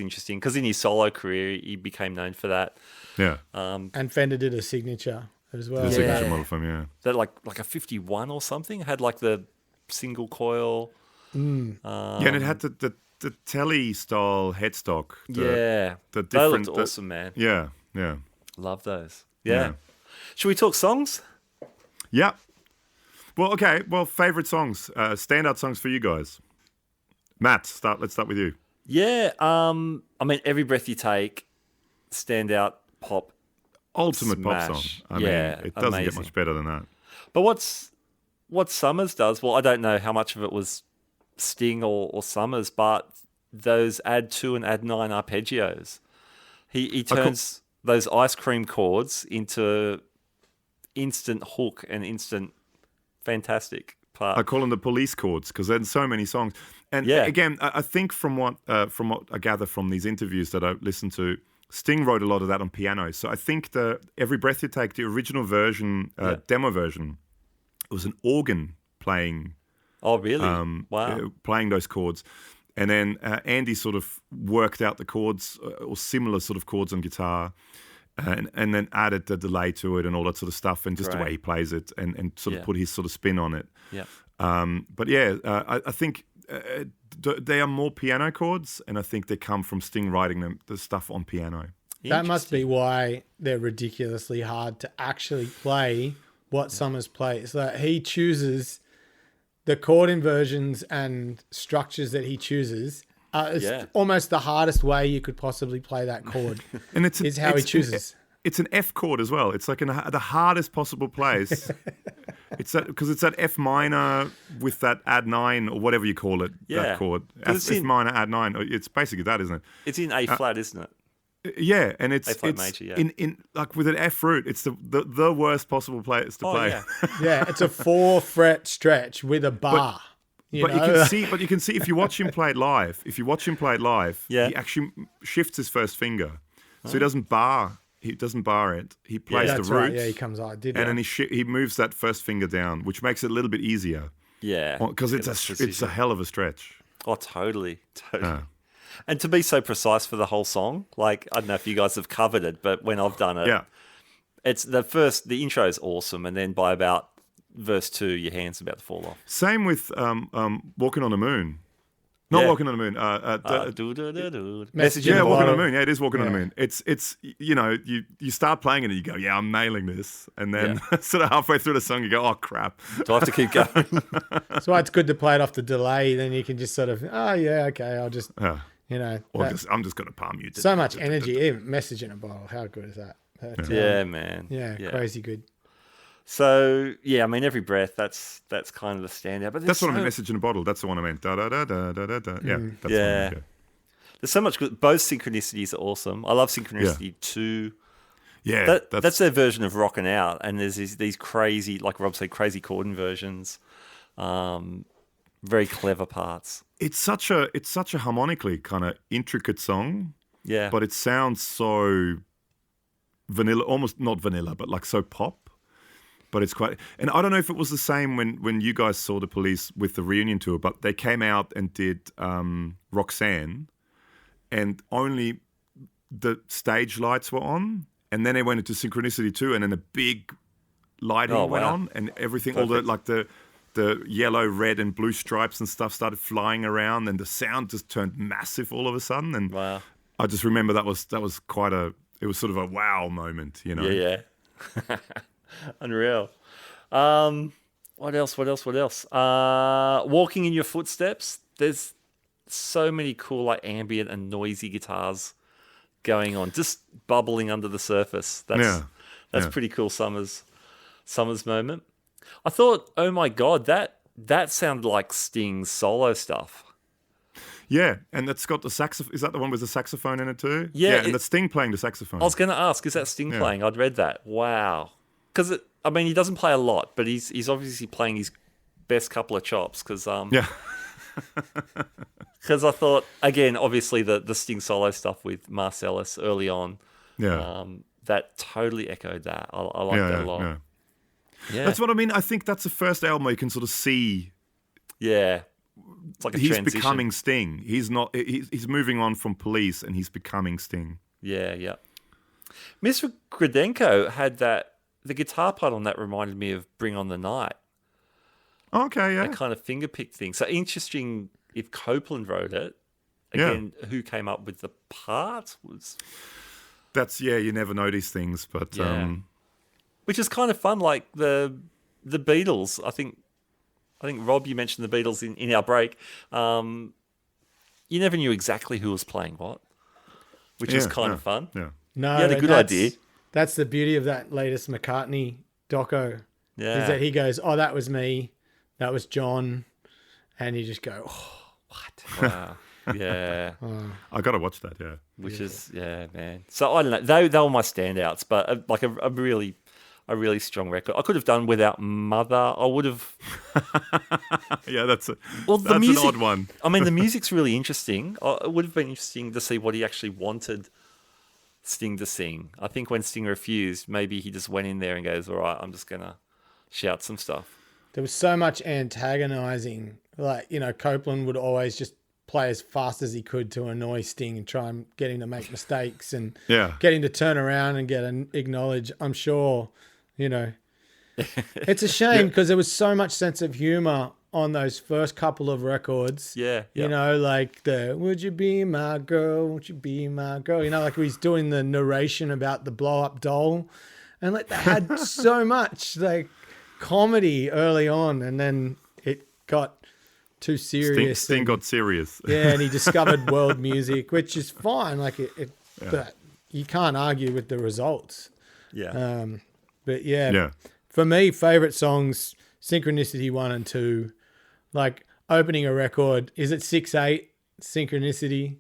interesting because in his solo career, he became known for that.
Yeah.
And Fender did a signature as well.
The signature model from, yeah.
That like a 51 or something had like the single coil.
And it had the telly style headstock.
The different. They looked awesome, man.
Yeah.
Love those. Yeah. Should we talk songs?
Yeah. Well, okay. Well, favorite songs, standout songs for you guys. Matt, let's start with you.
Yeah, I mean, Every Breath You Take, standout pop,
ultimate
smash.
Pop song. I mean, it doesn't get much better than that.
But what Summers does, well, I don't know how much of it was Sting or Summers, but those add 2 and add 9 arpeggios. He turns those ice cream chords into instant hook and instant fantastic part.
I call them the police chords because there's so many songs. And again, I think from what I gather from these interviews that I listened to, Sting wrote a lot of that on piano. So I think the Every Breath You Take, the original version, demo version, it was an organ playing.
Oh, really? Wow.
Playing those chords. And then Andy sort of worked out the chords or similar sort of chords on guitar and then added the delay to it and all that sort of stuff and just the way he plays it and sort of put his sort of spin on it.
Yeah.
But I think they are more piano chords, and I think they come from Sting writing the stuff on piano.
That must be why they're ridiculously hard to actually play what Summers plays. So he chooses the chord inversions and structures that he chooses. It's almost the hardest way you could possibly play that chord.
And
is how he chooses.
It's an F chord as well. It's like in the hardest possible place. It's that because it's that F minor with that add 9 or whatever you call it. That chord. F minor add 9. It's basically that, isn't it?
It's in A flat, isn't it?
Yeah, and it's
major,
in like with an F root. It's the worst possible place to play.
Yeah, it's a 4-fret stretch with a bar.
You can see if you watch him play it live. He actually shifts his first finger, so he doesn't bar. He doesn't bar it. He plays the roots. Right.
Yeah, he comes out.
Then he moves that first finger down, which makes it a little bit easier.
Yeah,
because it's a hell of a stretch.
Oh, totally. And to be so precise for the whole song, like I don't know if you guys have covered it, but when I've done it, it's the intro is awesome, and then by about verse 2, your hand's about to fall off.
Same with Walking on the Moon. Not Walking on the Moon.
Message
Walking on the Moon. Yeah, it is Walking on the Moon. It's you start playing it and you go, yeah, I'm nailing this. And then sort of halfway through the song you go, oh, crap.
Do I have to keep going?
That's why it's good to play it off the delay. Then you can just sort of, I'll just, You know,
Or I'm just going to palm you.
So much energy. Even Message in a Bottle. How good is that?
Man.
Yeah, crazy good.
So yeah, I mean, Every Breath. That's kind of the standout. But
that's what I meant. Message in a Bottle. That's the one I meant. Da da da da da da da. Yeah, that's what I meant, yeah.
There's so much good. Both Synchronicities are awesome. I love Synchronicity 2.
Yeah,
that's their version of Rockin' Out, and there's these crazy, like Rob said, crazy chord inversions. Very clever parts.
It's such a harmonically kind of intricate song.
Yeah,
but it sounds so vanilla, almost not vanilla, but like so pop. But it's quite, and I don't know if it was the same when you guys saw The Police with the reunion tour, but they came out and did Roxanne, and only the stage lights were on, and then they went into Synchronicity 2, and then a big lighting went on, and everything, all the yellow, red, and blue stripes and stuff started flying around, and the sound just turned massive all of a sudden. And I just remember that was quite it was sort of a wow moment, you know?
Yeah. Unreal. What else? Walking in Your Footsteps. There's so many cool, like, ambient and noisy guitars going on, just bubbling under the surface. That's pretty cool. Summer's moment. I thought, oh my God, that sounded like Sting's solo stuff.
Yeah, and it's got the saxophone. Is that the one with the saxophone in it too?
Yeah,
and the Sting playing the saxophone.
I was going to ask, is that Sting playing? I'd read that. Wow. Because, I mean, he doesn't play a lot, but he's obviously playing his best couple of chops. Because Because I thought, again, obviously the Sting solo stuff with Marcellus early on, that totally echoed that. I like that a lot. Yeah.
That's what I mean. I think that's the first album where you can sort of see.
Yeah. It's like a
he's
transition.
becoming Sting. He's not. He's moving on from Police, and he's becoming Sting.
Yeah. Mr. Gridenko had that. The guitar part on that reminded me of Bring On the Night.
Okay, yeah.
That kind of fingerpick thing. So interesting if Copeland wrote it. Again, who came up with the part was.
That's you never know these things, but
which is kind of fun. Like the Beatles. I think Rob, you mentioned the Beatles in our break. You never knew exactly who was playing what, which is kind of fun.
Yeah.
No,
you had a good idea.
That's the beauty of that latest McCartney doco.
Yeah.
Is that he goes, oh, that was me, that was John, and you just go, oh, what?
Wow. Yeah.
I got to watch that, yeah.
Which is, man. So I don't know. They were my standouts, but like a really strong record. I could have done without Mother. I would have.
Yeah, that's an odd one.
I mean, the music's really interesting. It would have been interesting to see what he actually wanted Sting to sing. I think when Sting refused, maybe he just went in there and goes, all right, I'm just going to shout some stuff.
There was so much antagonizing. Like, Copeland would always just play as fast as he could to annoy Sting and try and get him to make mistakes and get him to turn around and acknowledge. I'm sure, it's a shame because there was so much sense of humor on those first couple of records.
Yeah.
Like the "Would you be my girl? Would you be my girl?" Like he's doing the narration about the blow up doll, and like they had so much like comedy early on, and then it got too serious.
Sting got serious.
Yeah, and he discovered world music, which is fine. Like but you can't argue with the results.
Yeah.
But for me, favorite songs, Synchronicity 1 and 2. Like opening a record, is it 6/8 Synchronicity?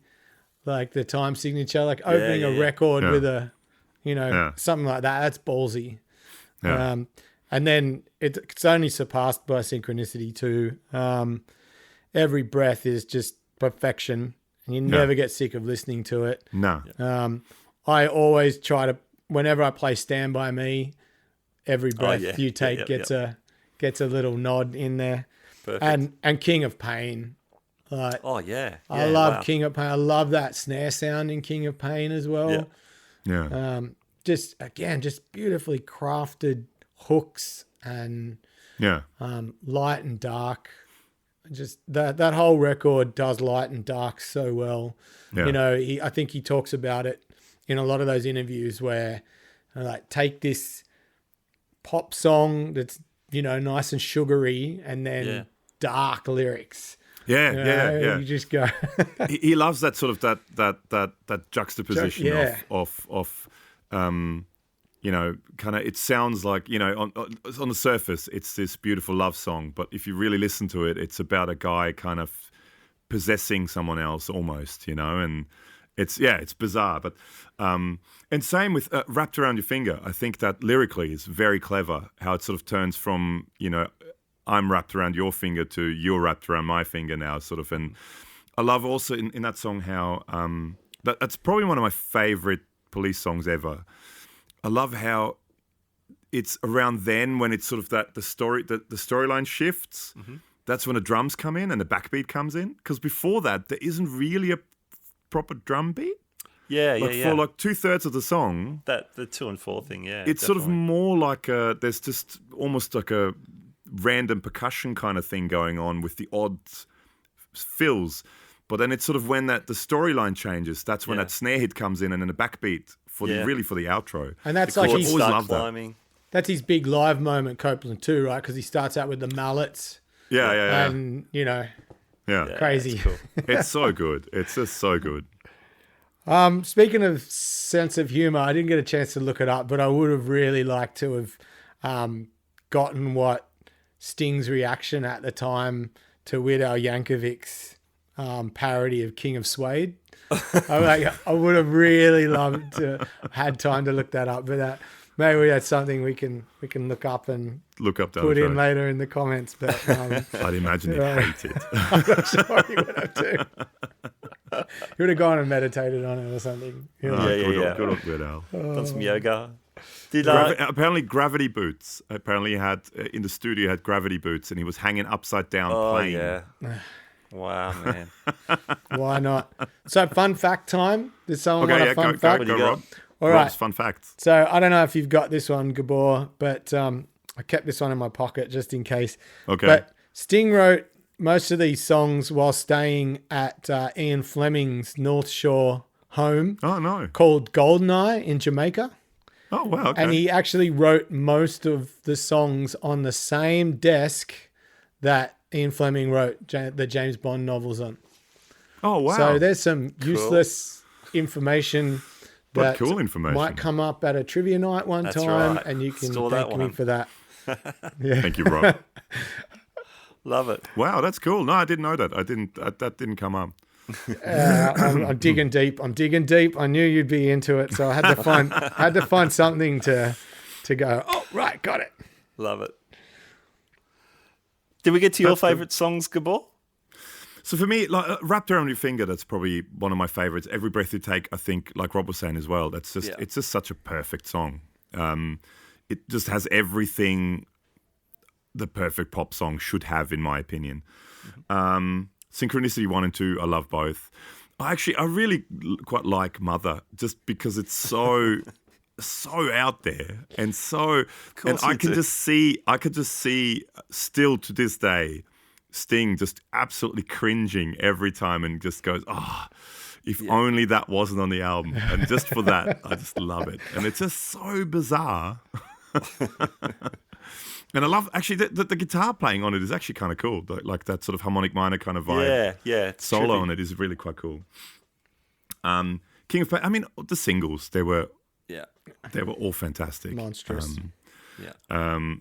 Like the time signature, like opening a record with a, something like that. That's ballsy.
Yeah.
And then it's only surpassed by Synchronicity 2. Every breath is just perfection, and you never get sick of listening to it.
No.
I always try to, whenever I play Stand By Me, Every Breath You Take gets a little nod in there.
Perfect.
And King of Pain. I love King of Pain. I love that snare sound in King of Pain as well.
Yeah.
Just beautifully crafted hooks and light and dark. Just that whole record does light and dark so well. Yeah. I think he talks about it in a lot of those interviews where like take this pop song that's nice and sugary and then dark lyrics.
Yeah.
You just go.
He loves that sort of that juxtaposition of kind of, it sounds like, on the surface, it's this beautiful love song. But if you really listen to it, it's about a guy kind of possessing someone else almost, and it's bizarre. But, and same with Wrapped Around Your Finger. I think that lyrically is very clever, how it sort of turns from, I'm wrapped around your finger to you're wrapped around my finger now, sort of. And I love also in that song how, that's probably one of my favorite Police songs ever. I love how it's around then when it's sort of that the storyline shifts. Mm-hmm. That's when the drums come in and the backbeat comes in. Because before that, there isn't really a proper drum beat.
Yeah.
For like 2/3 of the song.
That the 2 and 4 thing, yeah.
It's definitely sort of more like there's just almost like a random percussion kind of thing going on with the odd fills. But then it's sort of when the storyline changes, that's when that snare hit comes in and then the backbeat for the outro.
And that's
like
he's
climbing.
That's his big live moment, Copeland too, right? Because he starts out with the mallets.
Yeah.
And crazy.
Cool.
It's so good. It's just so good.
Speaking of sense of humor, I didn't get a chance to look it up, but I would have really liked to have gotten what Sting's reaction at the time to Weird Al Yankovic's parody of King of Suede. I would have really loved to had time to look that up, but maybe that's something we can look up and put in later in the comments. But
I'd imagine he'd hate it.
I'm not sure he would have too. He would have gone and meditated on it or something.
Good on Weird Al.
Done some yoga.
Apparently gravity boots. Apparently he had in the studio had gravity boots and he was hanging upside down playing.
Yeah. Wow, man.
Why not? So fun fact time. Did someone want a fun fact?
Go, Rob.
All right.
Rob's fun facts.
So I don't know if you've got this one, Gabor, but I kept this one in my pocket just in case.
Okay.
But Sting wrote most of these songs while staying at Ian Fleming's North Shore home.
Oh, no.
Called Goldeneye in Jamaica.
Oh, wow. Okay.
And he actually wrote most of the songs on the same desk that Ian Fleming wrote the James Bond novels on.
Oh, wow.
So there's some useless information that
cool information
might come up at a trivia night one time,
right.
and you can
Store
thank me for that.
Yeah. Thank you, Rob.
Love it.
Wow, that's cool. No, I didn't know that. That didn't come up.
I'm digging deep. I knew you'd be into it, so I had to find something to go. Oh, right, got it.
Love it. Did we get to your favourite songs, Gabor?
So for me, like Wrapped Around Your Finger, that's probably one of my favourites. Every Breath You Take, I think, like Rob was saying as well, it's just such a perfect song. It just has everything the perfect pop song should have, in my opinion. Synchronicity 1 and 2, I love both. I really quite like Mother, just because it's so so out there and so, and I could just see still to this day Sting just absolutely cringing every time and just goes, if only that wasn't on the album. And just for that, I just love it. And it's just so bizarre. And I love, actually, the guitar playing on it is actually kind of cool. Like that sort of harmonic minor kind of vibe.
Yeah.
Solo on it is really quite cool. King of Pain, I mean, the singles, they were all fantastic.
Monstrous.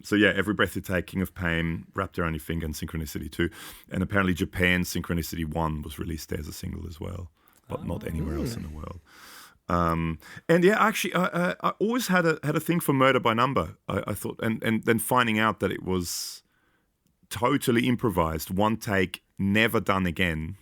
So Every Breath You Take, King of Pain, Wrapped Around Your Finger, and Synchronicity 2. And apparently Japan's Synchronicity 1 was released there as a single as well, but not anywhere else in the world. Actually, I always had a thing for Murder by Number. I thought, and then finding out that it was totally improvised, one take, never done again.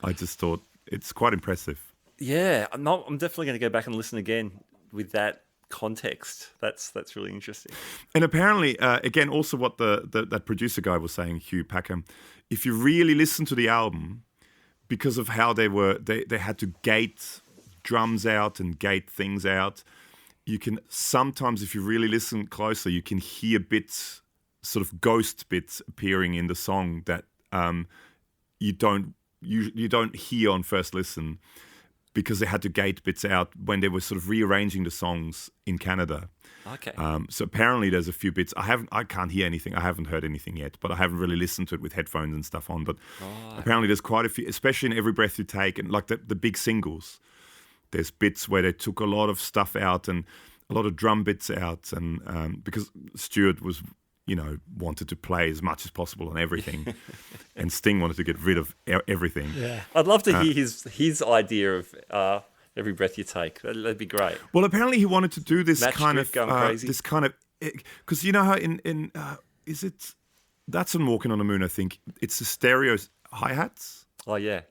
I just thought it's quite impressive.
Yeah, I'm definitely going to go back and listen again with that context. That's really interesting. And
apparently, again, also what that producer guy was saying, Hugh Packham, if you really listen to the album, because of how they had to gate drums out and gate things out, you can sometimes, if you really listen closely, you can hear bits, sort of ghost bits appearing in the song that you don't hear on first listen. because they had to gate bits out when they were sort of rearranging the songs in Canada.
Okay.
So apparently there's a few bits. I can't hear anything. I haven't heard anything yet, but I haven't really listened to it with headphones and stuff on. But apparently there's quite a few, especially in Every Breath You Take, and like the big singles. There's bits where they took a lot of stuff out and a lot of drum bits out, and because Stuart was, wanted to play as much as possible on everything, and Sting wanted to get rid of everything.
Yeah.
I'd love to hear his idea of Every Breath You Take. That'd be great.
Well, apparently he wanted to do this
Match
kind of
Strip going crazy.
because you know how in is it that's on Walking on the Moon? I think it's the stereo hi-hats.
Oh yeah.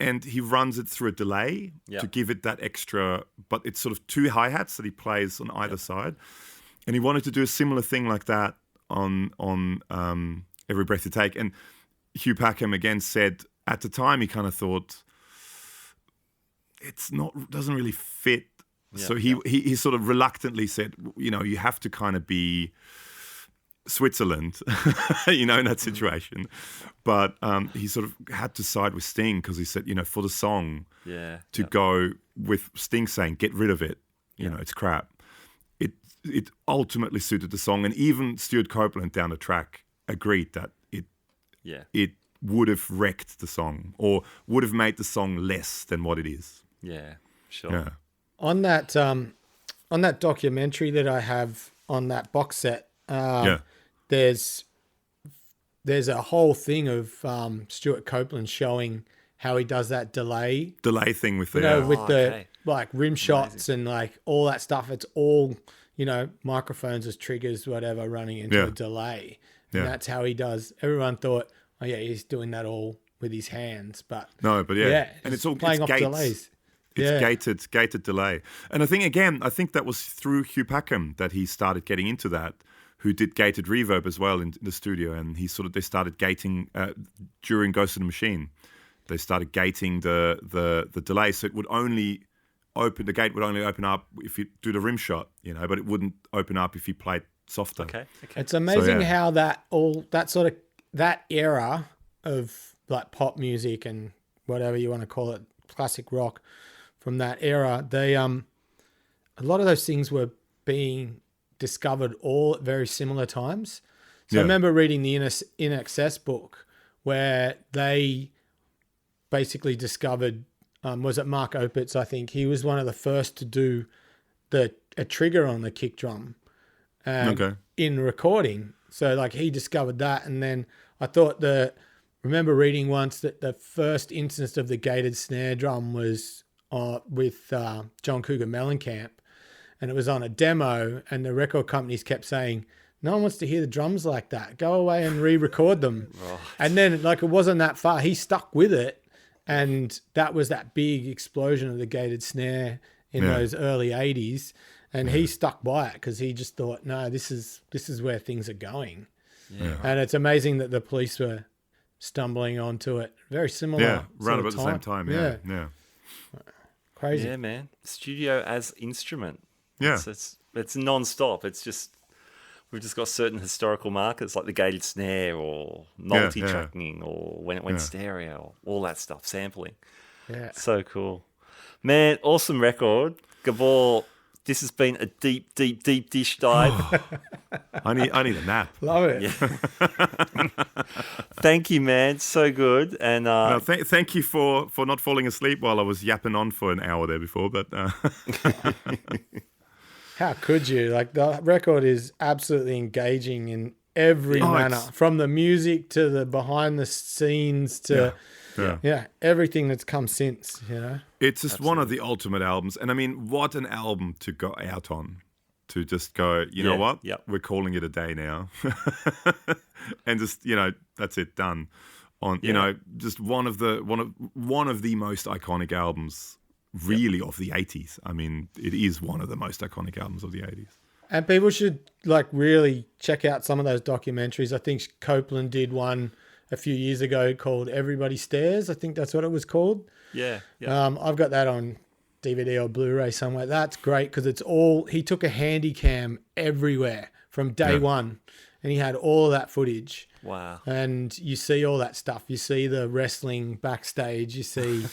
And he runs it through a delay to give it that extra, but it's sort of two hi-hats that he plays on either side. And he wanted to do a similar thing like that on Every Breath You Take. And Hugh Packham again said at the time he kind of thought doesn't really fit.
Yeah,
so he sort of reluctantly said, you have to kind of be Switzerland, in that situation. But he sort of had to side with Sting because he said, for the song to go with Sting saying, get rid of it, it's crap. It ultimately suited the song. And even Stuart Copeland down the track agreed that it would have wrecked the song or would have made the song less than what it is.
Yeah, sure.
Yeah.
On that documentary that I have on that box set, there's a whole thing of Stuart Copeland showing how he does that delay
thing with the
with the like rim shots and like all that stuff. It's all microphones as triggers, whatever, running into a delay, and that's how he does. Everyone thought, oh yeah, he's doing that all with his hands, but
no, but and it's all
playing off
gates.
delays.
It's gated delay. And I think that was through Hugh Packham that he started getting into that, who did gated reverb as well in the studio. And they started gating during Ghost in the Machine. They started gating the delay. So it would only the gate would only open up if you do the rim shot, but it wouldn't open up if you played softer.
Okay.
It's amazing how that era of like pop music and whatever you want to call it, classic rock, from that era, they a lot of those things were being discovered all at very similar times. So I remember reading the In Excess book where they basically discovered, was it Mark Opitz? I think he was one of the first to do a trigger on the kick drum in recording. So like he discovered that, and then I thought remember reading once that the first instance of the gated snare drum was with John Cougar Mellencamp, and it was on a demo, and the record companies kept saying, no one wants to hear the drums like that. Go away and re-record them. Right. And then like it wasn't that far. He stuck with it, and that was that big explosion of the gated snare in those early 80s, and he stuck by it because he just thought, no, this is where things are going. Yeah. And it's amazing that the Police were stumbling onto it. Very similar.
Yeah, right about the same time. Yeah.
Crazy.
Yeah, man. Studio as instrument.
Yeah.
It's non-stop. It's just, we've just got certain historical markers like the gated snare or multi-tracking or when it went stereo, all that stuff, sampling.
Yeah.
So cool. Man, awesome record. Gabor, this has been a deep, deep, deep dish dive.
I need a nap.
Love it.
Yeah. Thank you, man. So good. And
thank you for not falling asleep while I was yapping on for an hour there before. But
how could you? Like the record is absolutely engaging in every manner, from the music to the behind the scenes to everything that's come since.
It's just one of the ultimate albums, and I mean, what an album to go out on. To just go, you know what?
Yep.
We're calling it a day now. And just, that's it, done. Just one of the most iconic albums really of the 80s. I mean, it is one of the most iconic albums of the 80s.
And people should like really check out some of those documentaries. I think Copeland did one a few years ago called Everybody Stares. I think that's what it was called.
Yeah.
I've got that on DVD or Blu-ray somewhere. That's great because it's all, he took a handy cam everywhere from day one, and he had all that footage.
Wow.
And you see all that stuff. You see the wrestling backstage. You see,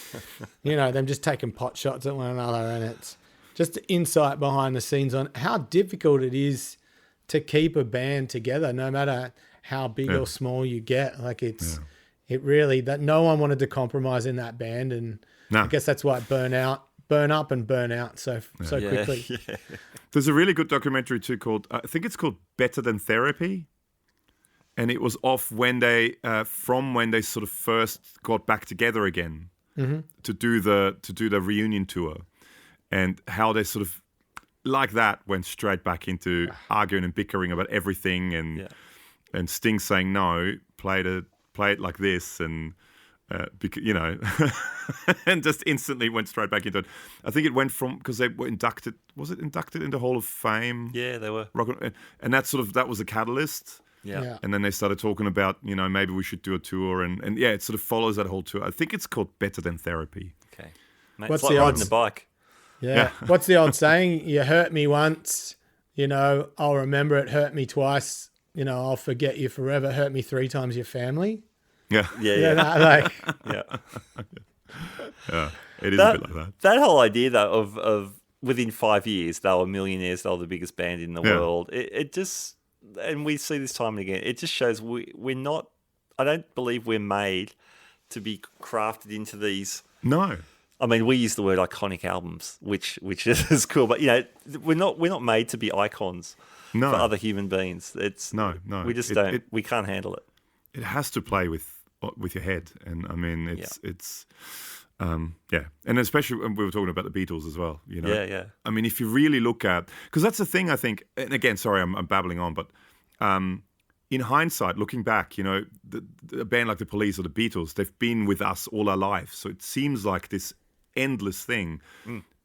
them just taking pot shots at one another, and it's just insight behind the scenes on how difficult it is to keep a band together, no matter how big or small you get. Like it really, that no one wanted to compromise in that band, and I guess that's why it burn up and burn out so quickly.
Yeah.
There's a really good documentary too called, I think it's called Better Than Therapy. And it was off when they, from when they sort of first got back together again to do the reunion tour, and how they sort of like that went straight back into arguing and bickering about everything, and Sting saying no, play it like this, and and just instantly went straight back into it. I think it went from, because they were inducted. Was it inducted into Hall of Fame?
Yeah, they were.
And that was a catalyst.
Yeah.
And then they started talking about, maybe we should do a tour. And it sort of follows that whole tour. I think it's called Better Than Therapy.
Okay. Mate,
What's
it's like
the
riding
odds?
a bike.
Yeah. What's the old saying? You hurt me once, I'll remember it. Hurt me twice, I'll forget you forever. Hurt me 3 times your family.
Yeah.
Yeah.
Yeah. It is a bit like that.
That whole idea, though, of within 5 years, they were millionaires, they were the biggest band in the world. It just... And we see this time and again. It just shows we're not. I don't believe we're made to be crafted into these.
No.
I mean, we use the word iconic albums, which is cool, but we're not made to be icons for other human beings. It's
no.
We just don't. We can't handle it.
It has to play with your head, and I mean, it's. And especially when we were talking about the Beatles as well,
Yeah.
I mean, if you really look at, because that's the thing, I think, and again, sorry, I'm babbling on, but in hindsight, looking back, a band like the Police or the Beatles, they've been with us all our lives, so it seems like this endless thing.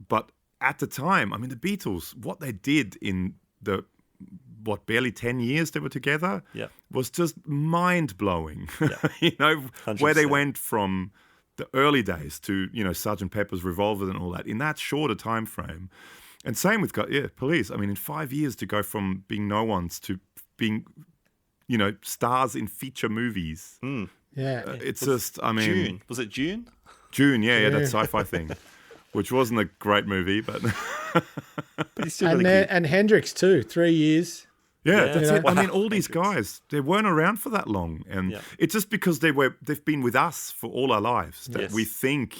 But at the time, I mean, the Beatles, what they did in the barely 10 years they were together, was just mind blowing. Yeah. Where they went from the early days to, Sgt. Pepper's Revolver and all that in that shorter time frame. And same with Police. I mean, in 5 years to go from being no ones to being, stars in feature movies.
Yeah.
It's just, I mean...
June. Was it June?
June, yeah, that sci-fi thing, which wasn't a great movie, but...
But he's still
and Hendrix too, 3 years.
Yeah, that's it. I mean, all these guys, they weren't around for that long. And it's just because they've been with us for all our lives that we think,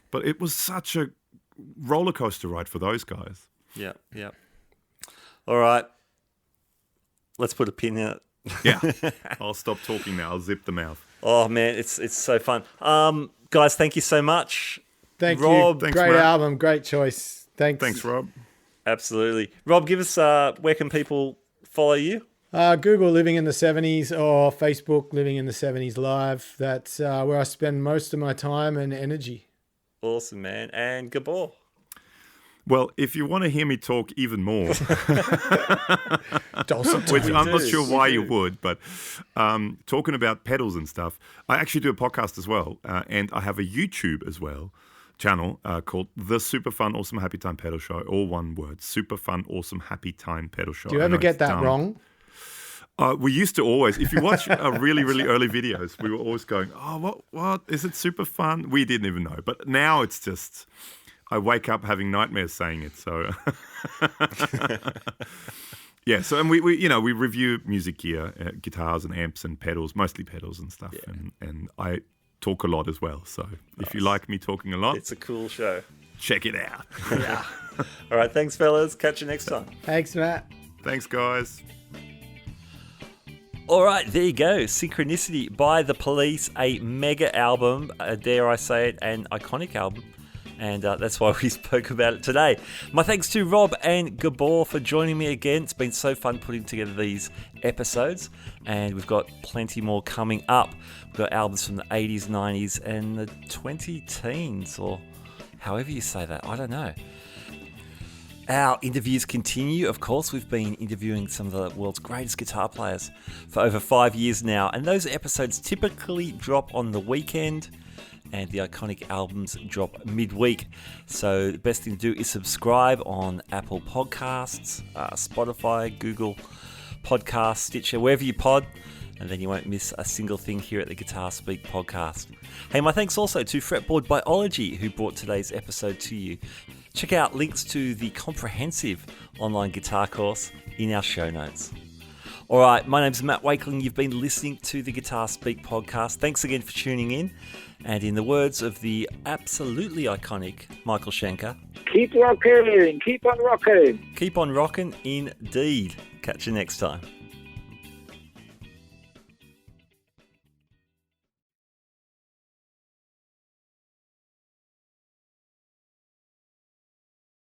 But it was such a roller coaster ride for those guys.
Yeah. All right. Let's put a pin in it.
Yeah. I'll stop talking now. I'll zip the mouth.
Oh, man, it's so fun. Guys, thank you so much.
Thank
Rob,
you.
Thanks,
Great
Matt.
album. Great choice. Thanks,
Rob.
Absolutely. Rob, give us where can people follow you?
Google Living in the 70s or Facebook Living in the 70s Live. That's where I spend most of my time and energy.
Awesome, man. And Gabor?
Well, if you want to hear me talk even more,
Dulcet
which
tones.
I'm not sure why you would, but talking about pedals and stuff, I actually do a podcast as well, and I have a YouTube as well channel called The Super Fun Awesome Happy Time Pedal Show, all one word, Super Fun Awesome Happy Time Pedal Show.
Do you ever get that wrong?
We used to always, if you watch really, really early videos, we were always going, oh, what? Is it super fun? We didn't even know. But now it's just, I wake up having nightmares saying it. So, yeah. So, and we review music gear, guitars and amps and pedals, mostly pedals and stuff. Yeah. And I talk a lot as well. So if you like me talking a lot,
it's a cool show.
Check it out.
Yeah.
All right. Thanks, fellas. Catch you next time.
Thanks, Matt.
Thanks, guys.
All right, there you go. Synchronicity by The Police, a mega album, dare I say it, an iconic album. And that's why we spoke about it today. My thanks to Rob and Gabor for joining me again. It's been so fun putting together these episodes. And we've got plenty more coming up. We've got albums from the 80s, 90s, and the 20-teens, or however you say that. I don't know. Our interviews continue. Of course, we've been interviewing some of the world's greatest guitar players for over 5 years now, and those episodes typically drop on the weekend, and the iconic albums drop midweek. So the best thing to do is subscribe on Apple Podcasts, Spotify, Google Podcast, Stitcher, wherever you pod, and then you won't miss a single thing here at the Guitar Speak podcast. Hey, my thanks also to Fretboard Biology, who brought today's episode to you. Check out links to the comprehensive online guitar course in our show notes. All right, my name's Matt Wakeling. You've been listening to the Guitar Speak podcast. Thanks again for tuning in. And in the words of the absolutely iconic Michael Schenker,
keep rocking, keep on rocking.
Keep on rocking indeed. Catch you next time.